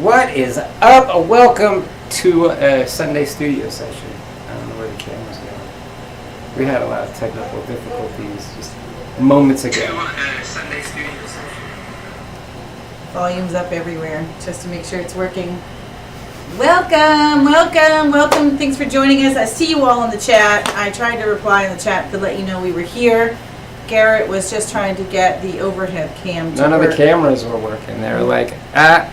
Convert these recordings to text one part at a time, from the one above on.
What is up? Welcome to a Sunday studio session. I don't know where the camera's going. We had a lot of technical difficulties just moments ago. Sunday studio session. Volume's up everywhere, just to make sure it's working. Welcome, welcome, welcome. Thanks for joining us. I see you all in the chat. I tried to reply in the chat to let you know we were here. Garrett was just trying to get the overhead cam to None work. of the cameras were working. They were like,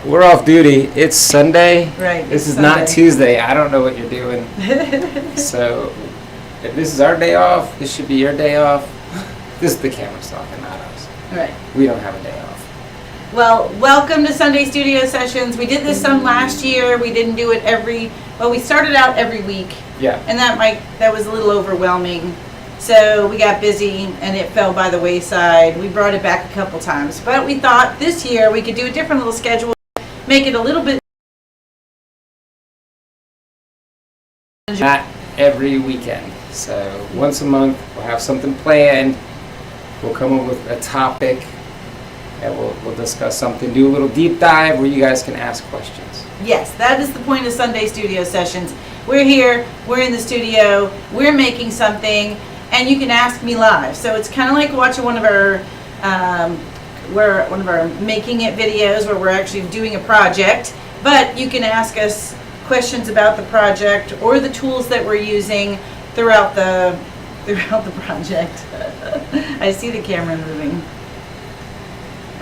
we're off duty. It's Sunday. Right. This is Sunday. not Tuesday. I don't know what you're doing. So if this is our day off, this should be your day off. This is the camera's talking, not us. Right. We don't have a day off. Well, welcome to Sunday Studio Sessions. We did this some last year. We didn't do it we started out every week. Yeah. And that was a little overwhelming. So we got busy and it fell by the wayside. We brought it back a couple times. But we thought this year we could do a different little schedule, make it a little bit. Not every weekend. So once a month we'll have something planned. We'll come up with a topic and we'll discuss something, do a little deep dive where you guys can ask questions. Yes, that is the point of Sunday Studio Sessions. We're here, we're in the studio, we're making something, and you can ask me live. So it's kind of like watching one of our making it videos where we're actually doing a project, but you can ask us questions about the project or the tools that we're using throughout the project. I see the camera moving.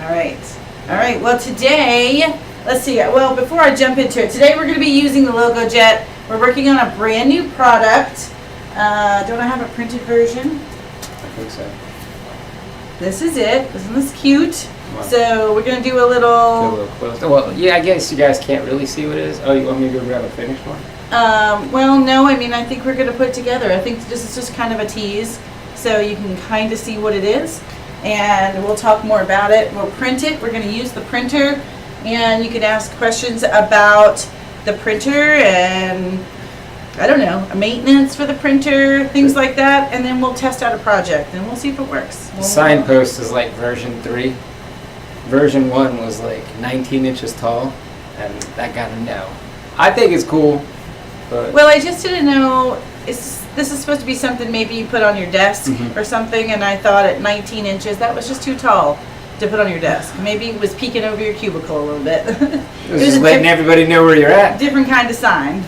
All right. Well, today, let's see. Well, before I jump into it, today we're going to be using the Logo Jet. We're working on a brand new product. Don't I have a printed version? I think so. This is it. Isn't this cute? Wow. So we're going to do a Get a little. little close. Well, yeah, I guess you guys can't really see what it is. Oh, you want me to go grab a finished one? Well, no. I mean, I think we're going to put it together. I think this is just kind of a tease, so you can kind of see what it is. And we'll talk more about it. We'll print it. We're going to use the printer, and you can ask questions about the printer and I don't know, maintenance for the printer, things like that, and then we'll test out a project and we'll see if it works. The signpost is like version 3. Version 1 was like 19 inches tall, and that got a no. I think it's cool, but Well, I just didn't know. This is supposed to be something maybe you put on your desk or something, and I thought at 19 inches that was just too tall to put on your desk. Maybe it was peeking over your cubicle a little bit. it was just letting everybody know where you're at. Different kind of sign.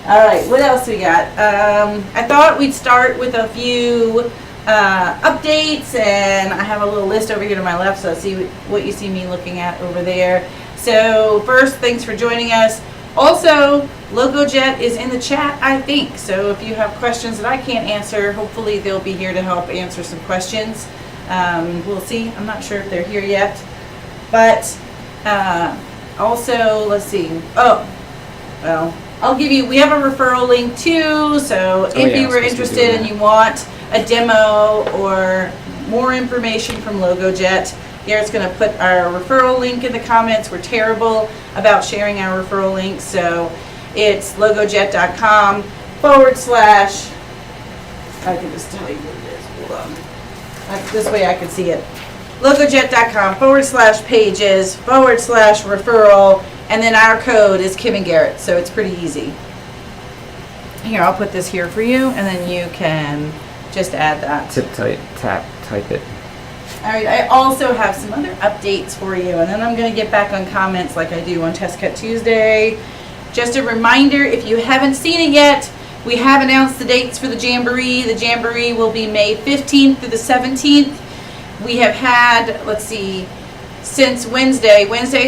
All right, what else we got? I thought we'd start with a few updates, and I have a little list over here to my left, so see what you see me looking at over there. So first, thanks for joining us. Also, Logo Jet is in the chat, I think. So if you have questions that I can't answer, hopefully they'll be here to help answer some questions. We'll see. I'm not sure if they're here yet. But also, let's see. Oh, well, we have a referral link too. So if you were interested and you want a demo or more information from Logo Jet, Garrett's going to put our referral link in the comments. We're terrible about sharing our referral links, so it's logojet.com/ I can just tell you what it is. Hold on. This way I can see it. Logojet.com / pages / referral, and then our code is Kim and Garrett, so it's pretty easy. Here, I'll put this here for you, and then you can just add that. Type it. All right, I also have some other updates for you, and then I'm going to get back on comments like I do on Test Cut Tuesday. Just a reminder, if you haven't seen it yet, we have announced the dates for the Jamboree. The Jamboree will be May 15th through the 17th. We have had, let's see, since Wednesday,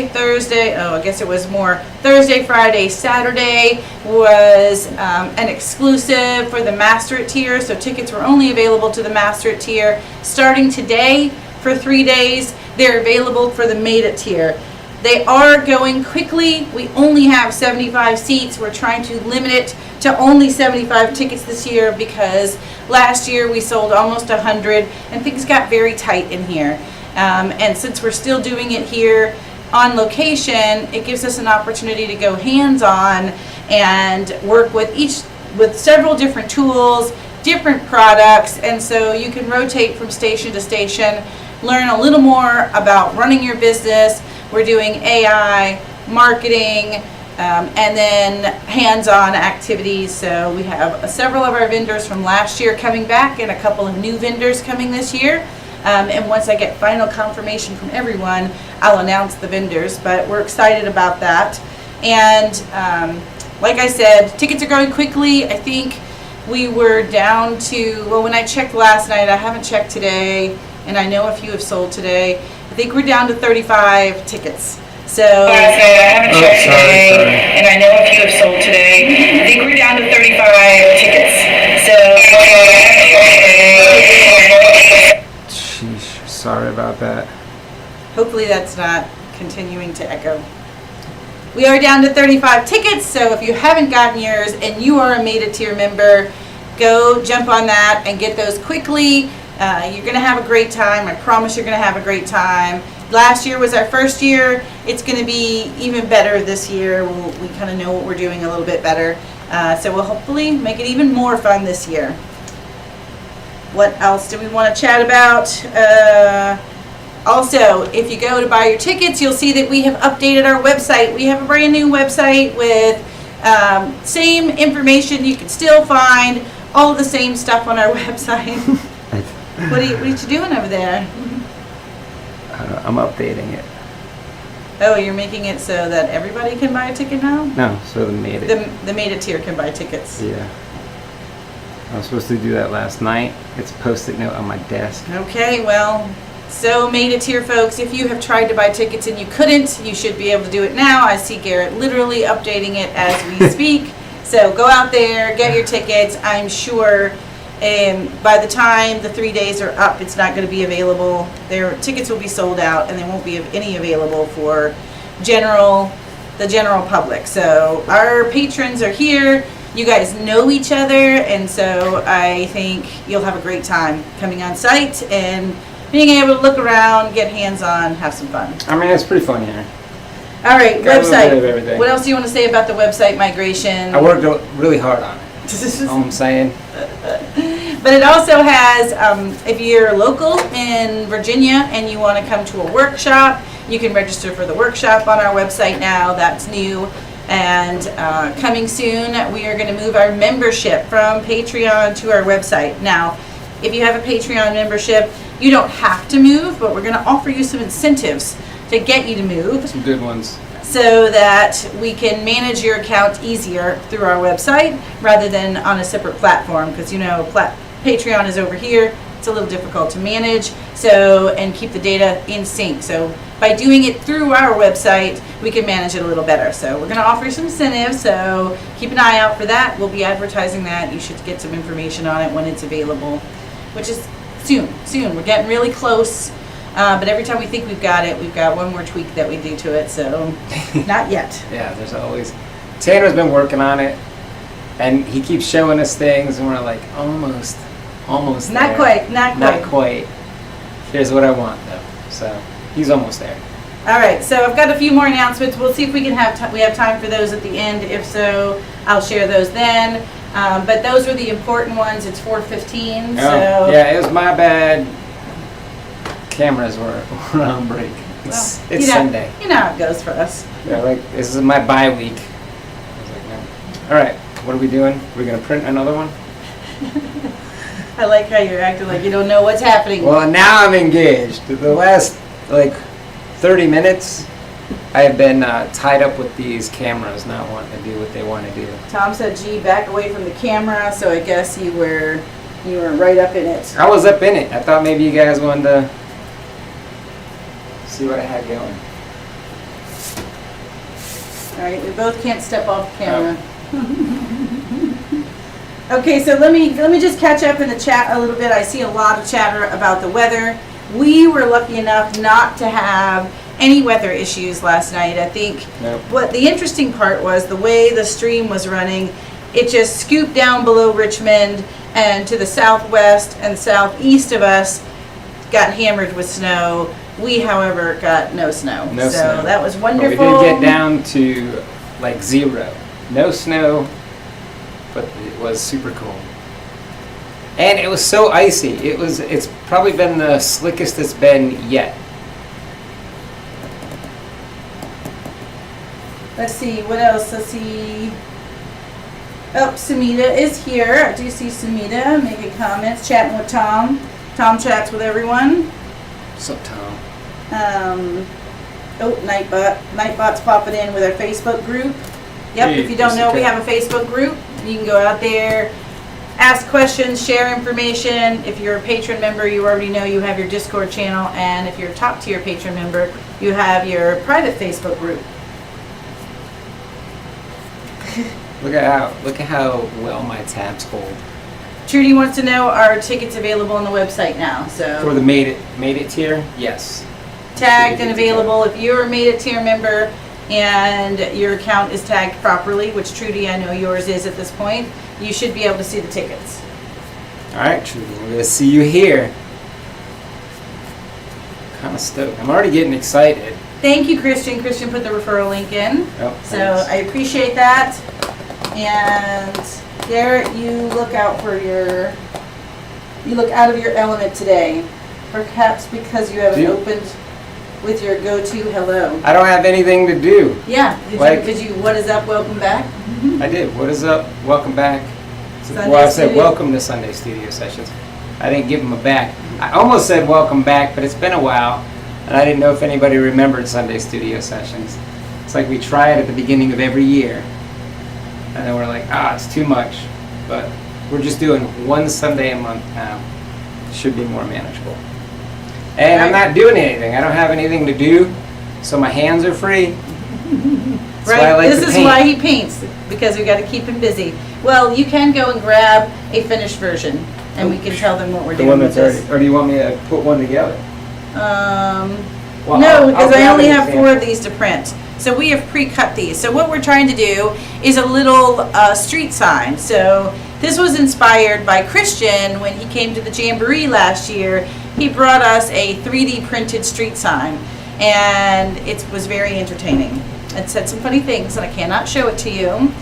Thursday, I guess it was more, Thursday, Friday, Saturday was an exclusive for the Master It tier, so tickets were only available to the Master It tier. Starting today, for 3 days, they're available for the Made It tier. They are going quickly. We only have 75 seats. We're trying to limit it to only 75 tickets this year because last year we sold almost 100 and things got very tight in here. And since we're still doing it here on location, it gives us an opportunity to go hands-on and work with several different tools, different products, and so you can rotate from station to station, learn a little more about running your business. We're doing AI, marketing, and then hands-on activities. So we have several of our vendors from last year coming back and a couple of new vendors coming this year. And once I get final confirmation from everyone, I'll announce the vendors, but we're excited about that. And like I said, tickets are going quickly. I think we were down to, well, when I checked last night, I haven't checked today, and I know a few have sold today. I think we're down to 35 tickets. So I haven't checked today, and I know a few have sold today. I think we're down to 35 tickets. So Sheesh, sorry about that. hopefully that's not continuing to echo. We are down to 35 tickets, so if you haven't gotten yours and you are a Made a Tier member, go jump on that and get those quickly. You're going to have a great time. I promise you're going to have a great time. Last year was our first year. It's going to be even better this year. We kind of know what we're doing a little bit better. So we'll hopefully make it even more fun this year. What else do we want to chat about? Also, if you go to buy your tickets, you'll see that we have updated our website. We have a brand new website with same information. You can still find all the same stuff on our website. What are you doing over there? I'm updating it. Oh, you're making it so that everybody can buy a ticket now? No, so the made it. The Made a Tier can buy tickets. Yeah. I was supposed to do that last night. It's a Post-it note on my desk. Okay, well, so Made a Tier folks, if you have tried to buy tickets and you couldn't, you should be able to do it now. I see Garrett literally updating it as we speak. So go out there, get your tickets. I'm sure by the time the 3 days are up, it's not going to be available. Their tickets will be sold out, and there won't be any available for the general public. So our patrons are here. You guys know each other, and so I think you'll have a great time coming on site and being able to look around, get hands-on, have some fun. I mean, it's pretty fun here. All right, Got a little bit of website. everything. What else do you want to say about the website migration? I worked really hard on it. All I'm saying. But it also has, if you're local in Virginia and you want to come to a workshop, you can register for the workshop on our website now. That's new. And coming soon, we are going to move our membership from Patreon to our website. Now, if you have a Patreon membership, you don't have to move, but we're going to offer you some incentives to get you to move. Some good ones. So that we can manage your account easier through our website rather than on a separate platform, because you know Patreon is over here. It's a little difficult to manage, so and keep the data in sync. So by doing it through our website, we can manage it a little better. So we're going to offer some incentives, so keep an eye out for that. We'll be advertising that. You should get some information on it when it's available, which is soon. We're getting really close. But every time we think we've got it, we've got one more tweak that we do to it, so not yet. Yeah, there's always... Tanner's been working on it, and he keeps showing us things, and we're like, almost Not there. Not quite. Here's what I want, though. So, he's almost there. All right, so I've got a few more announcements. We'll see if we can have time for those at the end. If so, I'll share those then. But those were the important ones. It's 4:15, so... Yeah, it was my bad. Cameras were on break. It's Sunday. You know how it goes for us. They're like, this is my bye week. I was like, no. All right, what are we doing? We're going to print another one? I like how you're acting like you don't know what's happening. Well, now I'm engaged. The last, 30 minutes, I have been tied up with these cameras, not wanting to do what they want to do. Tom said, gee, back away from the camera, so I guess you were right up in it. I was up in it. I thought maybe you guys wanted to see what I had going. All right, we both can't step off camera. Okay, so let me just catch up in the chat a little bit. I see a lot of chatter about the weather. We were lucky enough not to have any weather issues last night. I think what the interesting part was the way the stream was running. It just scooped down below Richmond, and to the southwest and southeast of us got hammered with snow. We, however, got no snow. No snow. That was But wonderful. we did get down to 0. No snow, but it was super cold. And it was so icy. It's probably been the slickest it's been yet. Let's see, what else? Let's see. Oh, Samita is here. I do see Samita making comments, chatting with Tom. Tom chats with everyone. What's up, Tom? Oh, Nightbot's popping in with our Facebook group. Yep, Hey, if you don't know, we okay. have a Facebook group. You can go out there, ask questions, share information. If you're a patron member, you already know you have your Discord channel. And if you're a top tier patron member, you have your private Facebook group. Look at how well my tabs hold. Trudy wants to know, are tickets available on the website now? For So the made it tier, yes. tagged and available. If you're a Made It tier member and your account is tagged properly, which Trudy, I know yours is at this point, you should be able to see the tickets. All right, Trudy, we're gonna see you here. Kind of stoked. I'm already getting excited. Thank you, Christian. Christian put the referral link in. Oh, So thanks. I appreciate that. And there, you look out of your element today. Perhaps because you haven't Do you? opened with your go-to hello. I don't have anything to do. Yeah, Like- did you, what is up, welcome back? I did. What is up? Welcome back. Sunday Well, I said Studio. welcome to Sunday Studio Sessions. I didn't give them a back. I almost said welcome back, but it's been a while, and I didn't know if anybody remembered Sunday Studio Sessions. It's like we try it at the beginning of every year, and then we're like, it's too much. But we're just doing one Sunday a month now. Should be more manageable. And I'm not doing anything. I don't have anything to do, so my hands are free. That's why I like This to is paint. why he paints, because we got to keep him busy. Well, you can go and grab a finished version, and we can tell them what we're The doing one with that's this. already, or do you want me to put one together? Well, No, I'll because I grab only an have 4 example. of these to print. So we have pre-cut these. So what we're trying to do is a little street sign. So this was inspired by Christian when he came to the Jamboree last year. He brought us a 3D printed street sign, and it was very entertaining. It said some funny things, and I cannot show it to you,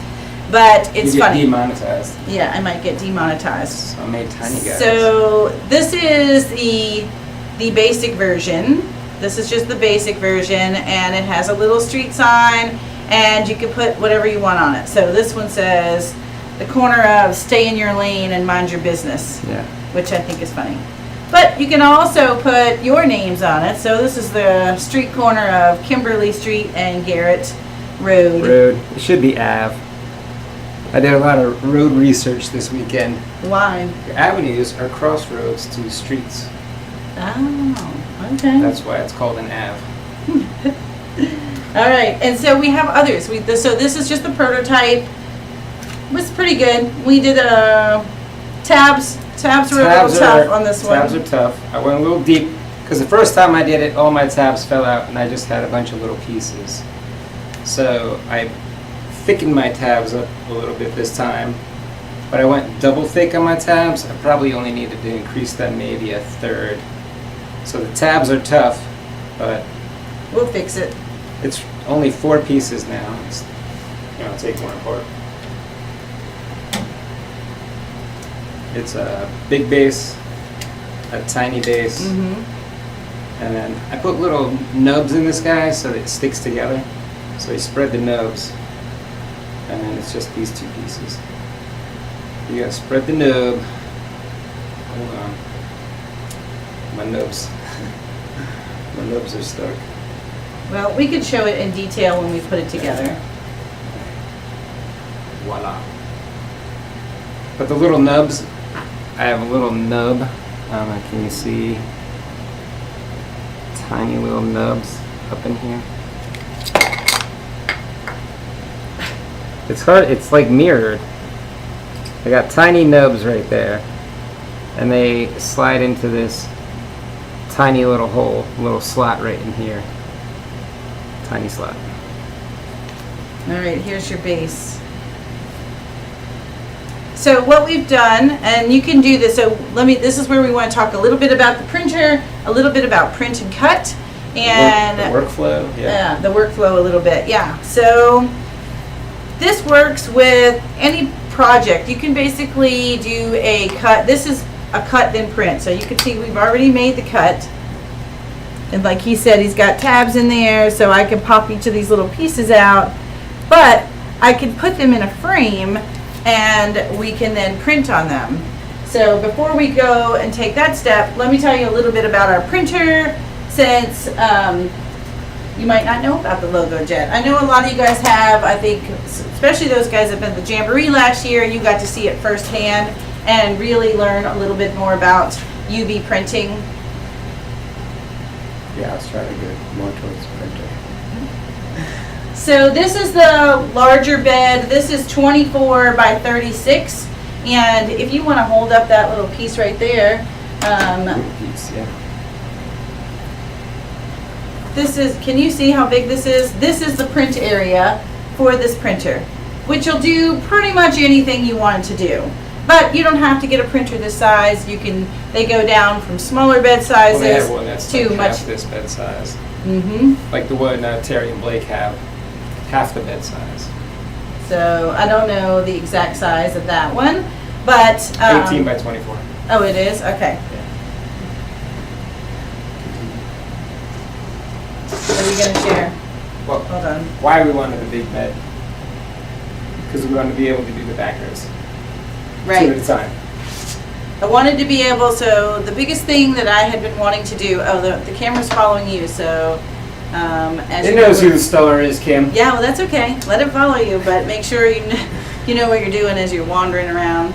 but it's You get funny. demonetized. Yeah, I might get demonetized. So I made tiny guys. So this is the basic version. This is just the basic version, and it has a little street sign, and you can put whatever you want on it. So this one says, the corner of stay in your lane and mind your business, Yeah. which I think is funny. But you can also put your names on it. So this is the street corner of Kimberly Street and Garrett Road. Road. It should be Ave. I did a lot of road research this weekend. Why? Avenues are crossroads to streets. Oh, okay. That's why it's called an Ave. All right, and so we have others. So this is just the prototype. It was pretty good. We did tabs. Tabs were a little tough on this one. Tabs are tough. I went a little deep because the first time I did it, all my tabs fell out, and I just had a bunch of little pieces. So I thickened my tabs up a little bit this time, but I went double thick on my tabs. I probably only needed to increase that maybe a third. So the tabs are tough, but We'll fix it. it's only 4 pieces now. I'll take one apart. It's a big base, a tiny base, and then I put little nubs in this guy so that it sticks together. So you spread the nubs, and then it's just these 2 pieces. You gotta spread the nub. Hold on. My nubs. My nubs are stuck. Well, we could show it in detail when we put it together. Voila. But the little nubs, I have a little nub. Can you see? Tiny little nubs up in here. It's hard, it's like mirrored. I got tiny nubs right there. And they slide into this tiny little hole, little slot right in here. Tiny slot. All right, here's your base. So what we've done, and you can do this, so this is where we want to talk a little bit about the printer, a little bit about print and cut, and The workflow, yeah. the workflow a little bit, yeah. So this works with any project. You can basically do a cut. This is a cut then print. So you can see we've already made the cut. And like he said, he's got tabs in there, so I can pop each of these little pieces out. But I can put them in a frame and we can then print on them. So before we go and take that step, let me tell you a little bit about our printer, since you might not know about the logo jet. I know a lot of you guys have. I think especially those guys that have been at the Jamboree last year, you got to see it firsthand and really learn a little bit more about UV printing. Yeah, I was trying to get more towards printer. So this is the larger bed. This is 24 by 36. And if you want to hold up that little piece right there, Piece, yeah. this is, can you see how big this is? This is the print area for this printer, which will do pretty much anything you want it to do. But you don't have to get a printer this size. You can, they go down from smaller bed sizes Well, they have one that's to like much. half this bed size. Mm-hmm. Like the one Terry and Blake have, half the bed size. So I don't know the exact size of that one, but 18 by 24. oh, it is? Okay. What are you going to share? Well, Hold on. why we wanted the big bed? Because we wanted to be able to do the backers. Two at Right. a time. I wanted to be able, so the biggest thing that I had been wanting to do, oh, the camera's following you, so as It you knows know, who the steller is, Kim. yeah, well, that's okay. Let it follow you, but make sure you know what you're doing as you're wandering around.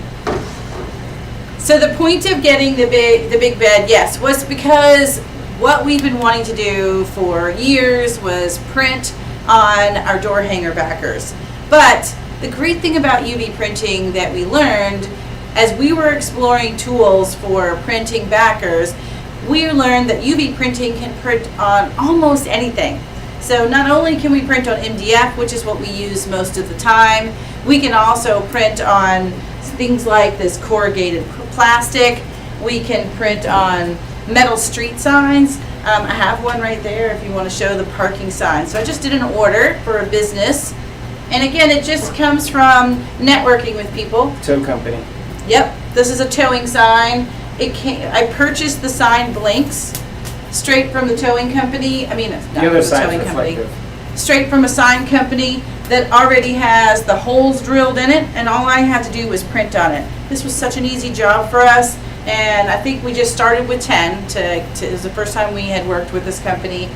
So the point of getting the big bed, yes, was because what we've been wanting to do for years was print on our door hanger backers. But the great thing about UV printing that we learned as we were exploring tools for printing backers, we learned that UV printing can print on almost anything. So not only can we print on MDF, which is what we use most of the time, we can also print on things like this corrugated plastic. We can print on metal street signs. I have one right there if you want to show the parking sign. So I just did an order for a business. And again, it just comes from networking with people. Tow company. Yep, this is a towing sign. I purchased the sign blanks straight from the towing company. I mean, it's not The from other the side's towing company. reflective. Straight from a sign company that already has the holes drilled in it, and all I had to do was print on it. This was such an easy job for us, and I think we just started with 10. It was the first time we had worked with this company.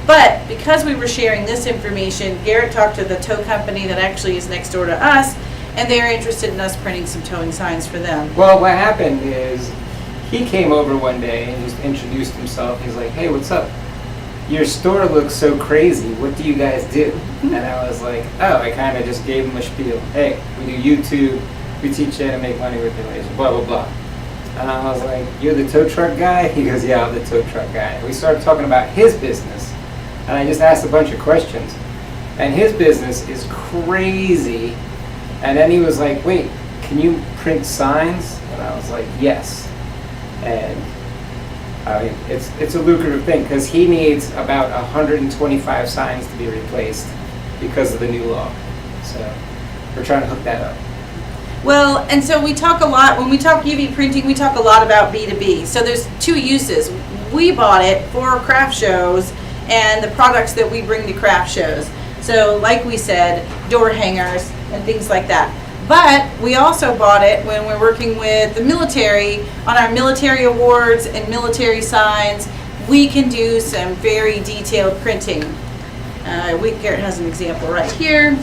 But because we were sharing this information, Garrett talked to the tow company that actually is next door to us, and they're interested in us printing some towing signs for them. Well, what happened is he came over one day and just introduced himself. He's like, "Hey, what's up? Your store looks so crazy. What do you guys do?" And I was like, "Oh," I kind of just gave him a spiel. "Hey, we do YouTube. We teach you how to make money with donations, blah, blah, blah." And I was like, "You're the tow truck guy?" He goes, "Yeah, I'm the tow truck guy." We started talking about his business, and I just asked a bunch of questions. And his business is crazy. And then he was like, "Wait, can you print signs?" And I was like, "Yes." And I mean, it's a lucrative thing because he needs about 125 signs to be replaced because of the new law. So we're trying to hook that up. Well, and so we talk a lot, when we talk UV printing, we talk a lot about B2B. So there's two uses. We bought it for craft shows and the products that we bring to craft shows. So like we said, door hangers and things like that. But we also bought it when we're working with the military on our military awards and military signs. We can do some very detailed printing. Garrett has an example right here.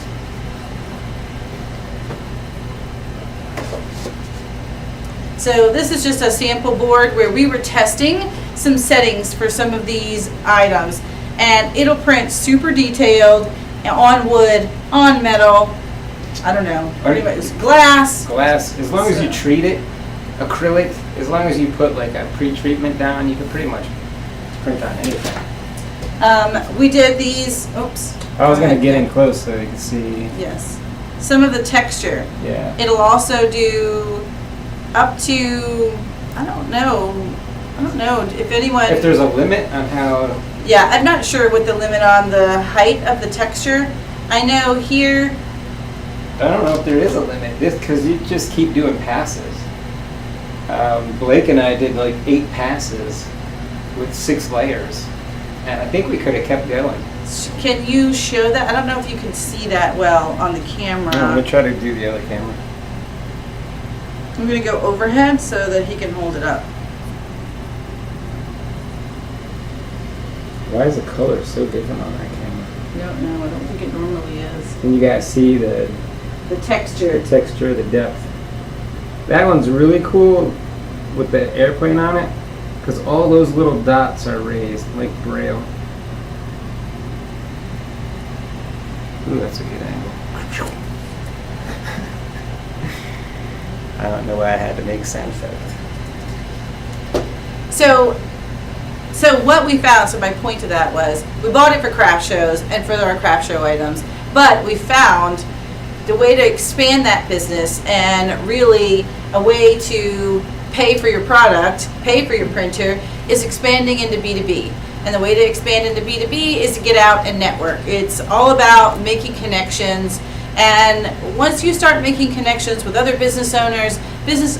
So this is just a sample board where we were testing some settings for some of these items. And it'll print super detailed on wood, on metal, I don't know, pretty much glass. Glass, as long as you treat it, acrylic, as long as you put like a pre-treatment down, you can pretty much print on anything. We did these, oops. I was going to get in close so you can see. Yes. Some of the texture. Yeah. It'll also do up to, I don't know if anyone. If there's a limit on how. Yeah, I'm not sure what the limit on the height of the texture. I know here. I don't know if there is a limit. This because you just keep doing passes. Blake and I did like 8 passes with 6 layers, and I think we could have kept going. Can you show that? I don't know if you can see that well on the camera. I'm gonna try to do the other camera. I'm gonna go overhead so that he can hold it up. Why is the color so different on that camera? I don't know. I don't think it normally is. Can you guys see the Texture. texture, the depth? That one's really cool with the airplane on it, because all those little dots are raised like braille. Ooh, that's a good angle. I don't know why I had to make sound effect. So what we found, so my point to that was, we bought it for craft shows and for our craft show items, but we found the way to expand that business and really a way to pay for your product, pay for your printer, is expanding into B2B. And the way to expand into B2B is to get out and network. It's all about making connections. And once you start making connections with other business owners,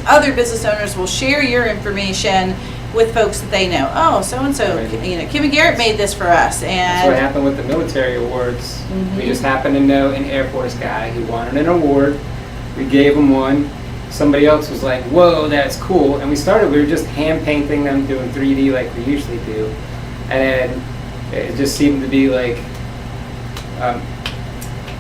other business owners will share your information with folks that they know. Oh, so-and-so, Kim and Garrett made this for us. That's what And happened with the military awards. We just happened to know an Air Force guy who wanted an award. We gave him one. Somebody else was like, whoa, that's cool. And we were just hand painting them, doing 3D like we usually do. And it just seemed to be like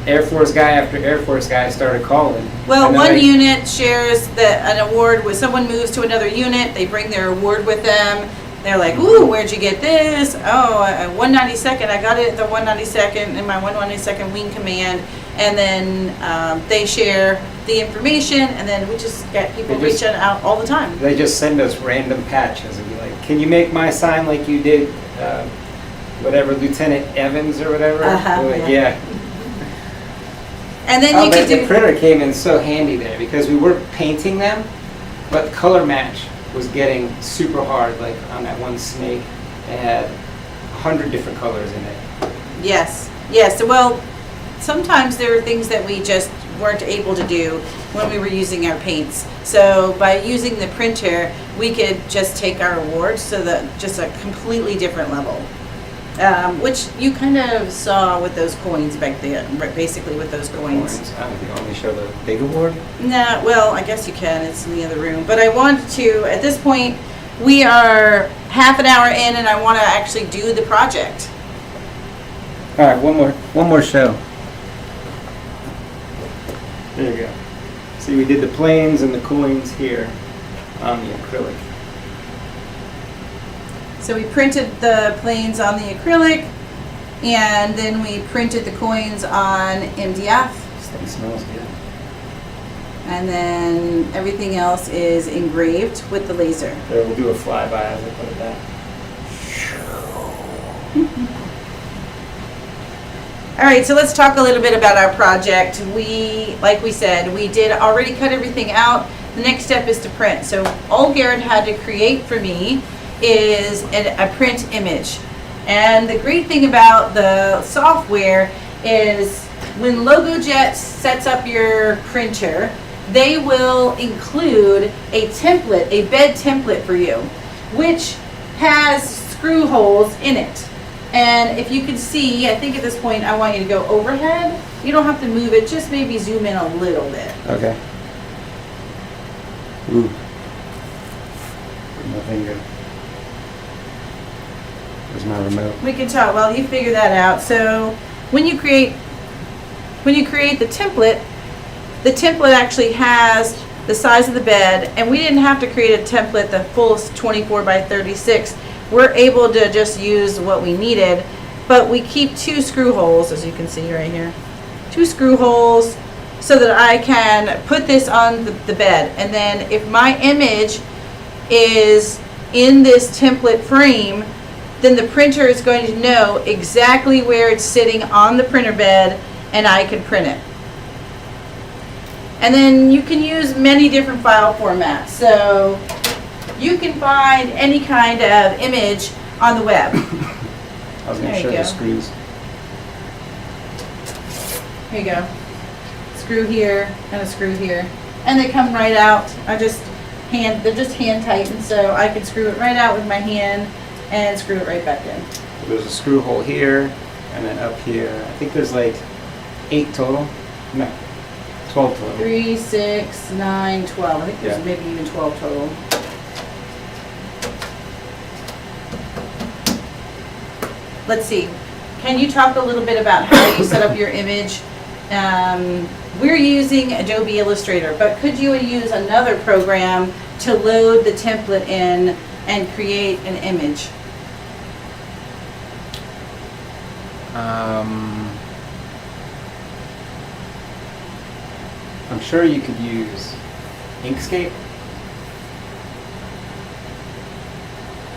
Air Force guy after Air Force guy started calling. well, And then one I- unit shares an award with someone moves to another unit. They bring their award with them. They're like, ooh, where'd you get this? Oh, 192nd. I got it at the 192nd in my 192nd Wing Command. And then they share the information, and then we just get people reaching out all the time. They just send us random patches and be like, can you make my sign like you did, whatever, Lieutenant Evans or whatever? We're like, yeah. And then you But could the do. printer came in so handy there because we weren't painting them, but color match was getting super hard. Like on that one snake, it had 100 different colors in it. Yes. Well, sometimes there are things that we just weren't able to do when we were using our paints. So by using the printer, we could just take our awards to just a completely different level. Which you kind of saw with those coins back then, basically with those coins. I don't think I only show the big award. Nah, well, I guess you can, it's in the other room. But I wanted to, at this point, we are half an hour in and I want to actually do the project. All right, one more show. There you go. See, we did the planes and the coins here on the acrylic. So we printed the planes on the acrylic, and then we printed the coins on MDF, This thing smells good. and then everything else is engraved with the laser. There, we'll do a flyby as I put it back. All right, so let's talk a little bit about our project. Like we said, we did already cut everything out. The next step is to print. So all Garrett had to create for me is a print image. And the great thing about the software is when LogoJet sets up your printer, they will include a template, a bed template for you, which has screw holes in it. And if you can see, I think at this point I want you to go overhead. You don't have to move it, just maybe zoom in a little bit. Okay. Ooh. Where's my finger? Where's my remote? We can talk, well, you figure that out. So when you create the template actually has the size of the bed, and we didn't have to create a template the full 24 by 36. We're able to just use what we needed, but we keep 2 screw holes, as you can see right here. 2 screw holes so that I can put this on the bed. And then if my image is in this template frame, then the printer is going to know exactly where it's sitting on the printer bed, and I can print it. And then you can use many different file formats. So you can find any kind of image on the web. I was going There to show you the go. screws. Here you go. Screw here and a screw here. And they come right out. They're just hand tightened, so I can screw it right out with my hand and screw it right back in. There's a screw hole here, And then up here, I think there's like 8 total. No, 12 total. 3, 6, 9, 12. I think there's Yeah. maybe even 12 total. Let's see. Can you talk a little bit about how you set up your image? We're using Adobe Illustrator, but could you use another program to load the template in and create an image? I'm sure you could use Inkscape.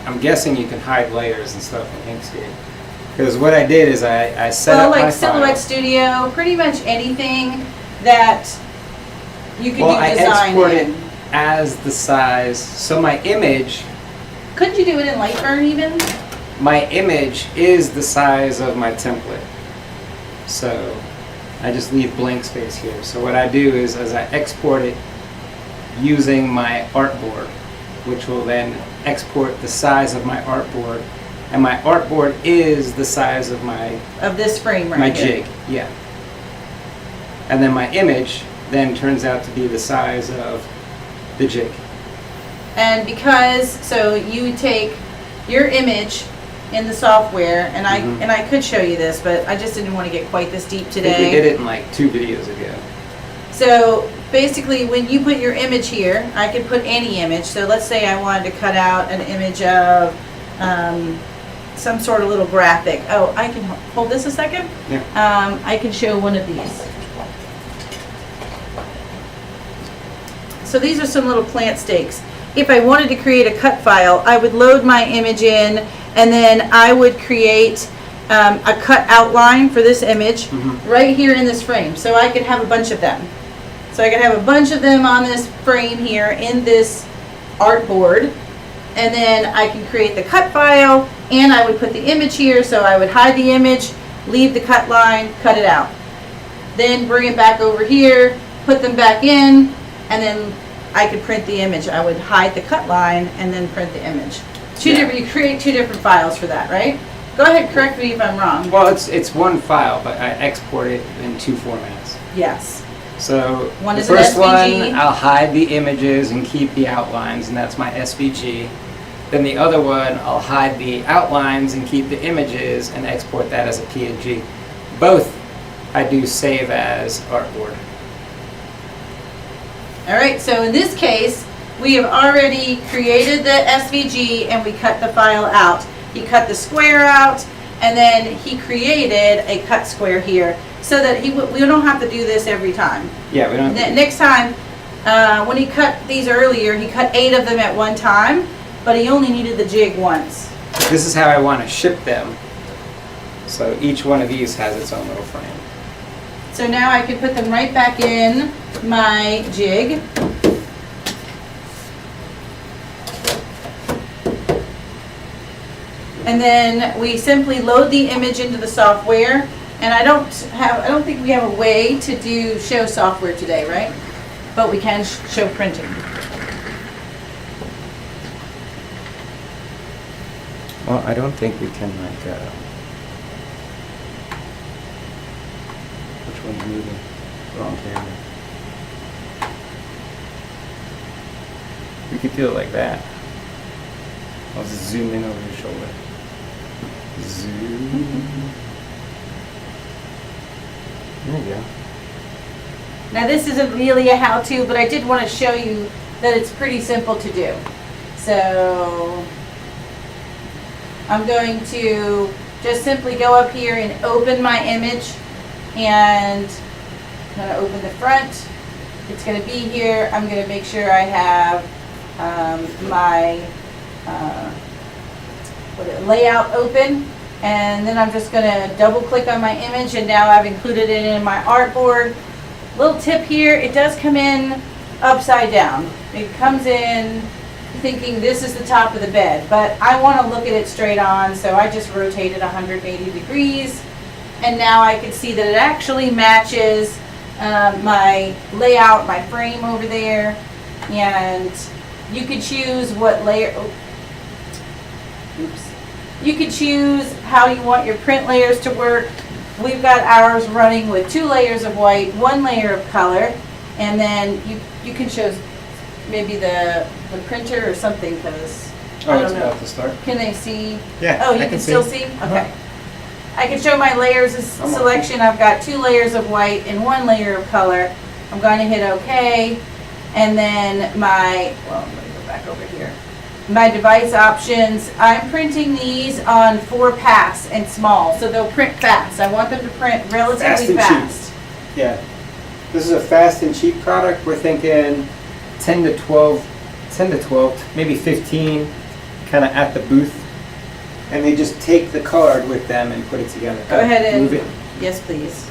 I'm guessing you can hide layers and stuff in Inkscape. Because what I did is I set Well, up my like Silhouette file. Studio, pretty much anything that you could Well, do I design export in. it as the size. So my image Couldn't you do it in Lightburn even? is the size of my template. So I just leave blank space here. So what I do is as I export it using my artboard, which will then export the size of my artboard. And my artboard is the size of my Of this frame right my here. jig, yeah. And then my image then turns out to be the size of the jig. And because, so you take your image in the software, and Mhm. I could show you this, but I just didn't want to get quite this deep I today. think we did it in like 2 videos ago. So basically, when you put your image here, I could put any image. So let's say I wanted to cut out an image of some sort of little graphic. Oh, I can hold this a second. Yeah. I can show one of these. So these are some little plant stakes. If I wanted to create a cut file, I would load my image in, and then I would create a cut outline for this image right here in this frame. So I could have a bunch of them. So I could have a bunch of them on this frame here in this artboard, and then I can create the cut file, and I would put the image here, so I would hide the image, leave the cut line, cut it out. Then bring it back over here, put them back in, and then I could print the image. I would hide the cut line and then print the image. You create 2 different files for that, right? Go ahead, correct me if I'm wrong. Well, it's one file, but I export it in 2 formats. Yes. So One the is an first SVG. one, I'll hide the images and keep the outlines, and that's my SVG. Then the other one, I'll hide the outlines and keep the images and export that as a PNG. Both I do save as artboard. All right, so in this case, we have already created the SVG and we cut the file out. He cut the square out, and then he created a cut square here so that we don't have to do this every time. Yeah, we don't have to Next time, when he cut these earlier, he cut 8 of them at one time, but he only needed the jig once. This is how I want to ship them. So each one of these has its own little frame. So now I can put them right back in my jig. And then we simply load the image into the software. And I don't think we have a way to show software today, right? But we can show printing. Well, I don't think we can which one's moving? Wrong camera. We could do it like that. I'll just zoom in over your shoulder. Zoom. There you go. Now this isn't really a how-to, but I did want to show you that it's pretty simple to do. So I'm going to just simply go up here and open my image, and I'm going to open the front. It's going to be here. I'm going to make sure I have my layout open, and then I'm just going to double click on my image, and now I've included it in my artboard. Little tip here, it does come in upside down. It comes in thinking this is the top of the bed, but I want to look at it straight on, so I just rotate it 180 degrees, and now I can see that it actually matches my layout, my frame over there, and you could choose what layer, You could choose how you want your print layers to work. We've got ours running with 2 layers of white, 1 layer of color, and then you can show maybe the printer or something, because I it's don't know. about to start. Can they see? Yeah, Oh, you I can can still see. see? Okay. I can show my layers I'm selection. I've got 2 layers of white and 1 layer of color. I'm going to hit OK. And then I'm going to go back over here. My device options, I'm printing these on 4 pass and small, so they'll print fast. I want them to print relatively and fast. cheap. Yeah. This is a fast and cheap product. We're thinking 10 to 12, maybe 15, kind of at the booth. And they just take the card with them and put it together. Go ahead and, move it. yes please.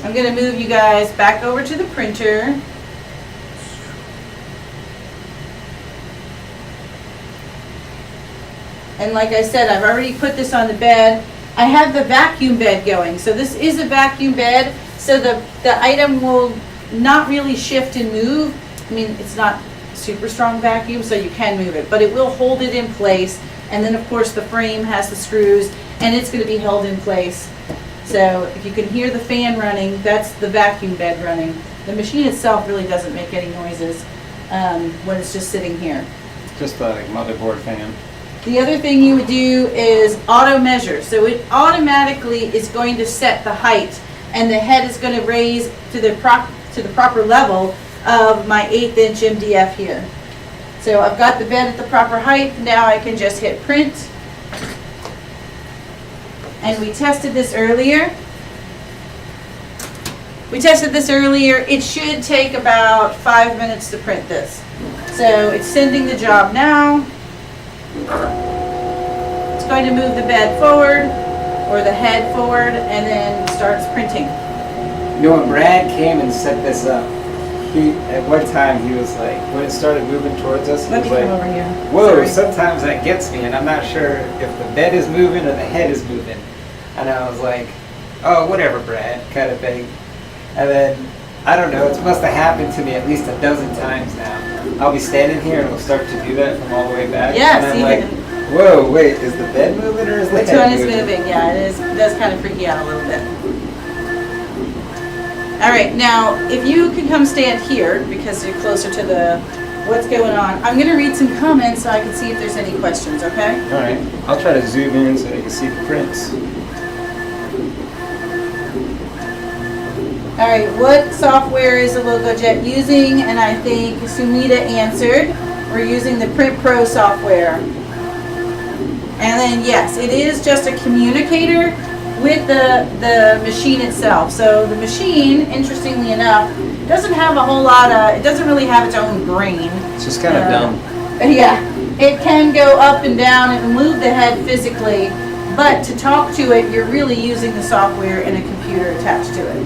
I'm going to move you guys back over to the printer. And like I said, I've already put this on the bed. I have the vacuum bed going. So this is a vacuum bed. So the item will not really shift and move. I mean, it's not super strong vacuum, so you can move it, but it will hold it in place. And then of course the frame has the screws, and it's going to be held in place. So if you can hear the fan running, that's the vacuum bed running. The machine itself really doesn't make any noises when it's just sitting here. Just a motherboard fan. The other thing you would do is auto measure. So it automatically is going to set the height, and the head is going to raise to the proper level of my 1/8 inch MDF here. So I've got the bed at the proper height. Now I can just hit print. And we tested this earlier. It should take about 5 minutes to print this. So it's sending the job now. It's going to move the bed forward, or the head forward, and then starts printing. You know, when Brad came and set this up, at one time he was like, when it started moving towards us, he Let was me come like, over here. whoa, Sorry. sometimes that gets me, and I'm not sure if the bed is moving or the head is moving. And I was like, oh, whatever, Brad, kind of thing. And then, I don't know, it must have happened to me at least a dozen times now. I'll be standing here and it'll start to do that from all the way back. Yeah, and I'm see, like, whoa, wait, is the bed moving or is the Which head one is moving? Yeah, it is. It does kind of freak you out a little bit. All right, now if you can come stand here because you're closer to the what's going on. I'm going to read some comments so I can see if there's any questions. Okay? All right, I'll try to zoom in so you can see the prints. All right, what software is the LogoJet using? And I think Sumita answered, we're using the Print Pro software. And then yes, it is just a communicator with the machine itself. So the machine, interestingly enough, doesn't have a whole lot of, it doesn't really have its own brain. It's just kind of dumb. Yeah, it can go up and down and move the head physically, but to talk to it, you're really using the software and a computer attached to it.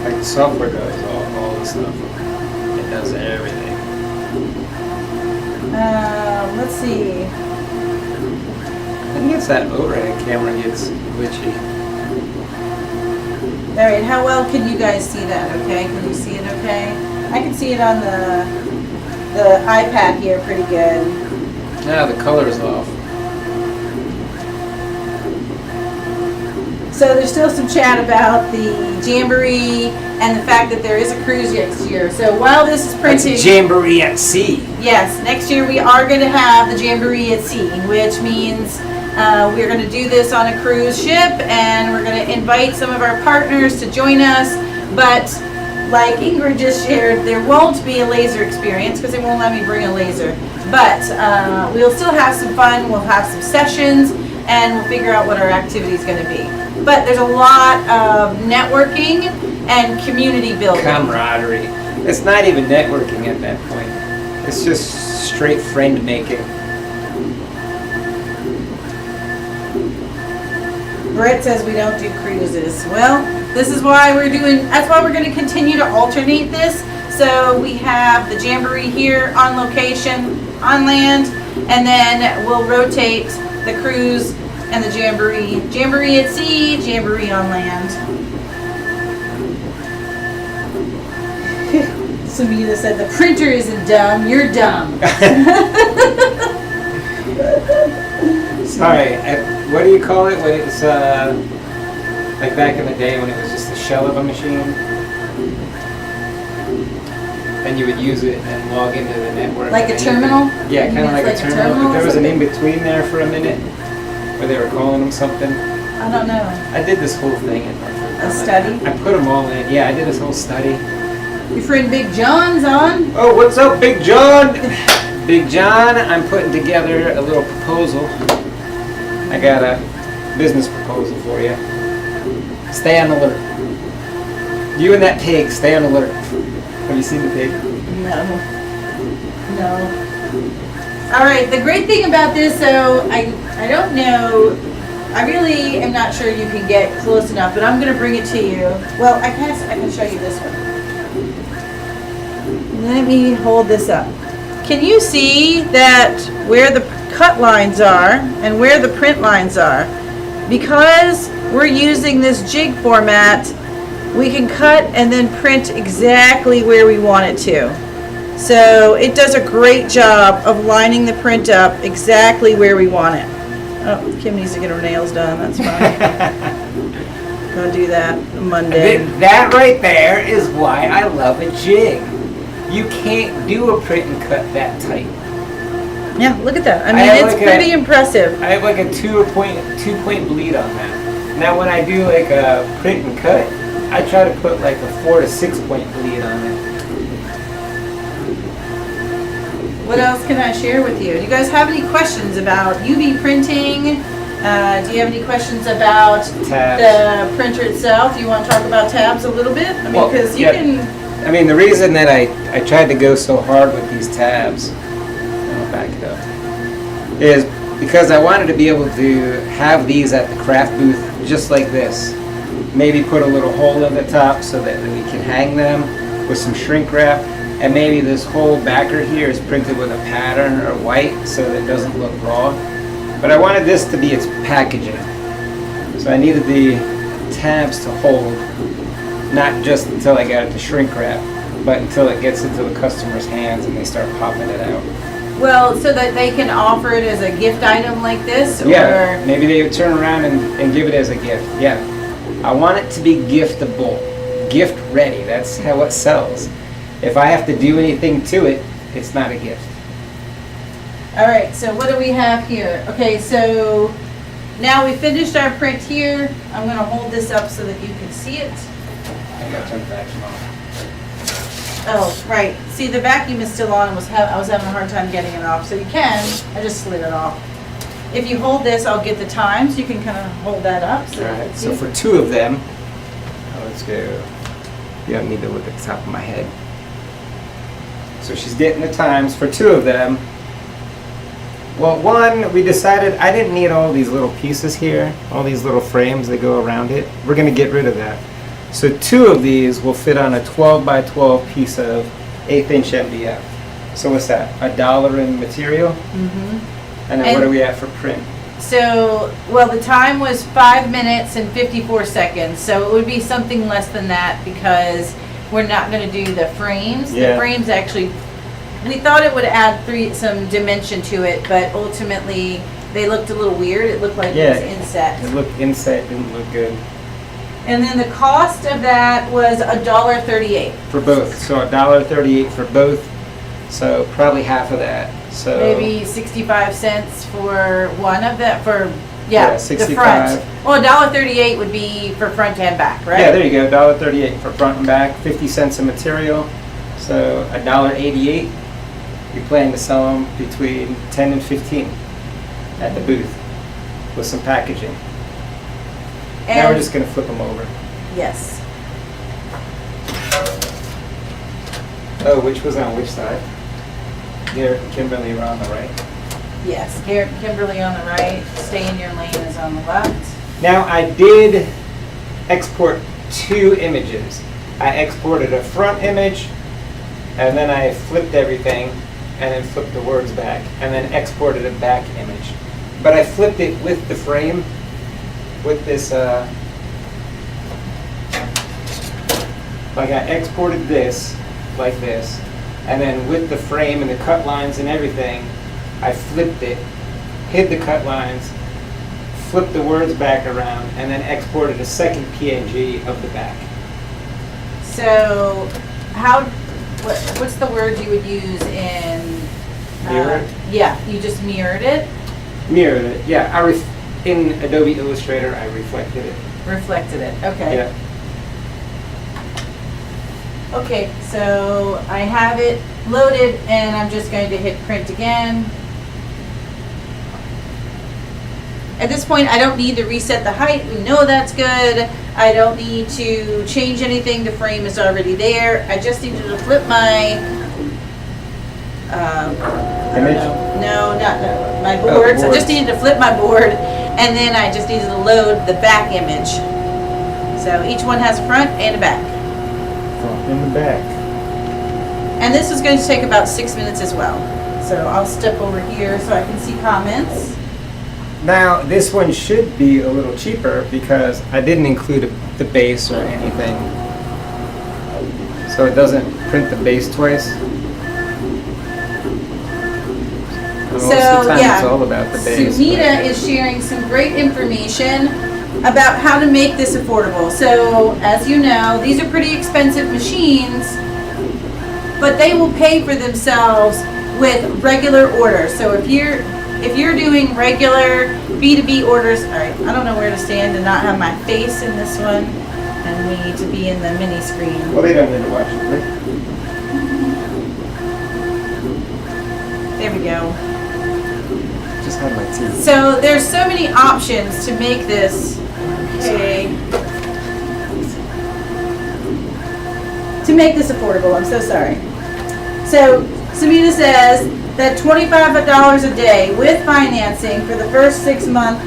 Like the software does all the stuff. It does everything. Let's see. I think it's that overhead camera gets glitchy. All right, how well can you guys see that? Okay, can you see it okay? I can see it on the iPad here pretty good. Now the color's off. So there's still some chat about the Jamboree and the fact that there is a cruise next year. So while this is It's printing, a Jamboree at sea. yes, next year we are going to have the Jamboree at sea, which means we're going to do this on a cruise ship, and we're going to invite some of our partners to join us. But like Ingrid just shared, there won't be a laser experience because they won't let me bring a laser. But we'll still have some fun. We'll have some sessions, and we'll figure out what our activity is going to be. But there's a lot of networking and community building. Camaraderie. It's not even networking at that point. It's just straight friend making. Brett says we don't do cruises. Well, this is why we're doing, that's why we're going to continue to alternate this. So we have the Jamboree here on location, on land, and then we'll rotate the cruise and the Jamboree. Jamboree at sea, Jamboree on land. Samita said the printer isn't dumb, you're dumb. Sorry, what do you call it when it's like back in the day when it was just a shell of a machine? And you would use it and log into the network. Like a terminal? Yeah, kind of like a terminal. But there was an in-between there for a minute where they were calling them something. I don't know. I did this whole thing. A study? I put them all in. Yeah, I did this whole study. Your friend Big John's on. Oh, what's up, Big John? Big John, I'm putting together a little proposal. I got a business proposal for you. Stay on alert. You and that pig, stay on alert. Have you seen the pig? No. No. All right, the great thing about this, so I don't know, I really am not sure you can get close enough, but I'm going to bring it to you. Well, I can show you this one. Let me hold this up. Can you see that where the cut lines are and where the print lines are? Because we're using this jig format, we can cut and then print exactly where we want it to. So it does a great job of lining the print up exactly where we want it. Oh, Kim needs to get her nails done, that's fine. Gonna do that Monday. That right there is why I love a jig. You can't do a print and cut that tight. Yeah, look at that. I mean, it's pretty impressive. I have like a two point bleed on that. Now when I do like a print and cut, I try to put like a 4 to 6 point bleed on it. What else can I share with you? Do you guys have any questions about UV printing? Do you have any questions about Tabs. the printer itself? Do you want to talk about tabs a little bit? I mean, because you can... I mean, the reason that I tried to go so hard with these tabs, I'll back it up, is because I wanted to be able to have these at the craft booth just like this. Maybe put a little hole in the top so that we can hang them with some shrink wrap, and maybe this whole backer here is printed with a pattern or white so that it doesn't look raw. But I wanted this to be its packaging. So I needed the tabs to hold, not just until I got it to shrink wrap, but until it gets into the customer's hands and they start popping it out. Well, so that they can offer it as a gift item like this? Yeah, or maybe they would turn around and give it as a gift. Yeah, I want it to be giftable, gift ready. That's how it sells. If I have to do anything to it, it's not a gift. All right, so what do we have here? Okay, so now we finished our print here. I'm going to hold this up so that you can see it. I got to turn the vacuum off. Oh, right. See, the vacuum is still on. I was having a hard time getting it off. So you can. I just slid it off. If you hold this, I'll get the time, so you can kind of hold that up. So all right, so for 2 of them, let's go. You don't need to look at the top of my head. So she's getting the times for 2 of them. Well, one, we decided I didn't need all these little pieces here, all these little frames that go around it. We're going to get rid of that. So 2 of these will fit on a 12 by 12 piece of 1/8 inch MDF. So what's that? $1 in material? Mm-hmm. And then what are we at for print? So, well, the time was 5 minutes and 54 seconds. So it would be something less than that because we're not going to do the frames. Yeah. The frames actually, we thought it would add some dimension to it, but ultimately they looked a little weird. It looked like it was inset. It looked inset, didn't look good. And then the cost of that was $1.38. For both, so $1.38 for both, so probably half of that. So maybe 65 cents for one of that, for, Yeah, the 65. front. Well, $1.38 would be for front and back, right? Yeah, there you go, $1.38 for front and back, 50 cents of material, so $1.88. We plan to sell them between 10 and 15 at the booth with some packaging. And Now we're just going to flip them over. yes. Oh, which was on which side? Garrett and Kimberly are on the right. Yes, Garrett and Kimberly on the right, stay in your lane is on the left. Now I did export 2 images. I exported a front image, and then I flipped everything, and then flipped the words back, and then exported a back image. But I flipped it with the frame, with this, like I exported this, like this, and then with the frame and the cut lines and everything, I flipped it, hid the cut lines, flip the words back around, and then exported a second PNG of the back. So, what's the word you would use in? Mirrored? Yeah, you just mirrored it. Mirrored it, yeah. In Adobe Illustrator, I reflected it. Reflected it. Okay. Yeah. Okay, so I have it loaded, and I'm just going to hit print again. At this point, I don't need to reset the height. We know that's good. I don't need to change anything. The frame is already there. I just needed to flip my image? No, not my boards. I just needed to flip my board, and then I just needed to load the back image. So each one has a front and a back. Front and the back. And this is going to take about 6 minutes as well. So I'll step over here so I can see comments. Now, this one should be a little cheaper because I didn't include the base or anything. So it doesn't print the base twice. Most of the time it's all about the base. Sunita is sharing some great information about how to make this affordable. So, as you know, these are pretty expensive machines, but they will pay for themselves with regular orders. So if you're doing regular B2B orders, all right, I don't know where to stand and not have my face in this one, and we need to be in the mini screen. Well, they don't need to watch it, right? There we go. Just had my teeth. So there's so many options to make this, okay, to make this affordable. I'm so sorry. So Samita says that $25 a day with financing for the first 6 months.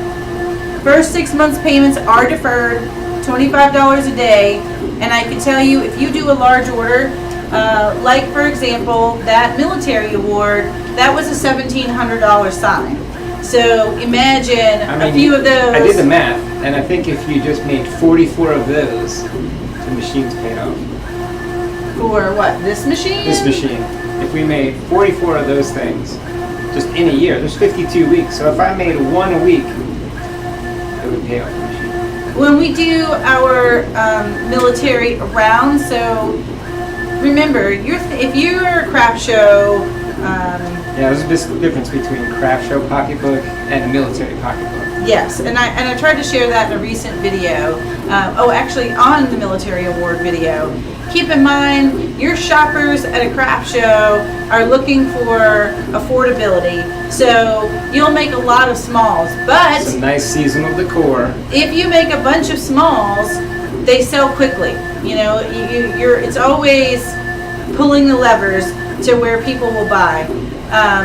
First 6 months payments are deferred, $25 a day. And I can tell you, if you do a large order, like for example, that military award, that was a $1,700 sign. So imagine a few of those. I did the math, and I think if you just made 44 of those, the machine's paid off. For what, this machine? This machine. If we made 44 of those things, just in a year, there's 52 weeks. So if I made one a week, it would pay off the machine. When we do our military round, so remember, if you're a craft show, yeah, there's a difference between a craft show pocketbook and a military pocketbook. yes, and I tried to share that in a recent video. Actually, on the military award video. Keep in mind, your shoppers at a craft show are looking for affordability, so you'll make a lot of smalls. But some nice seasonal decor. if you make a bunch of smalls, they sell quickly. You know, it's always pulling the levers to where people will buy.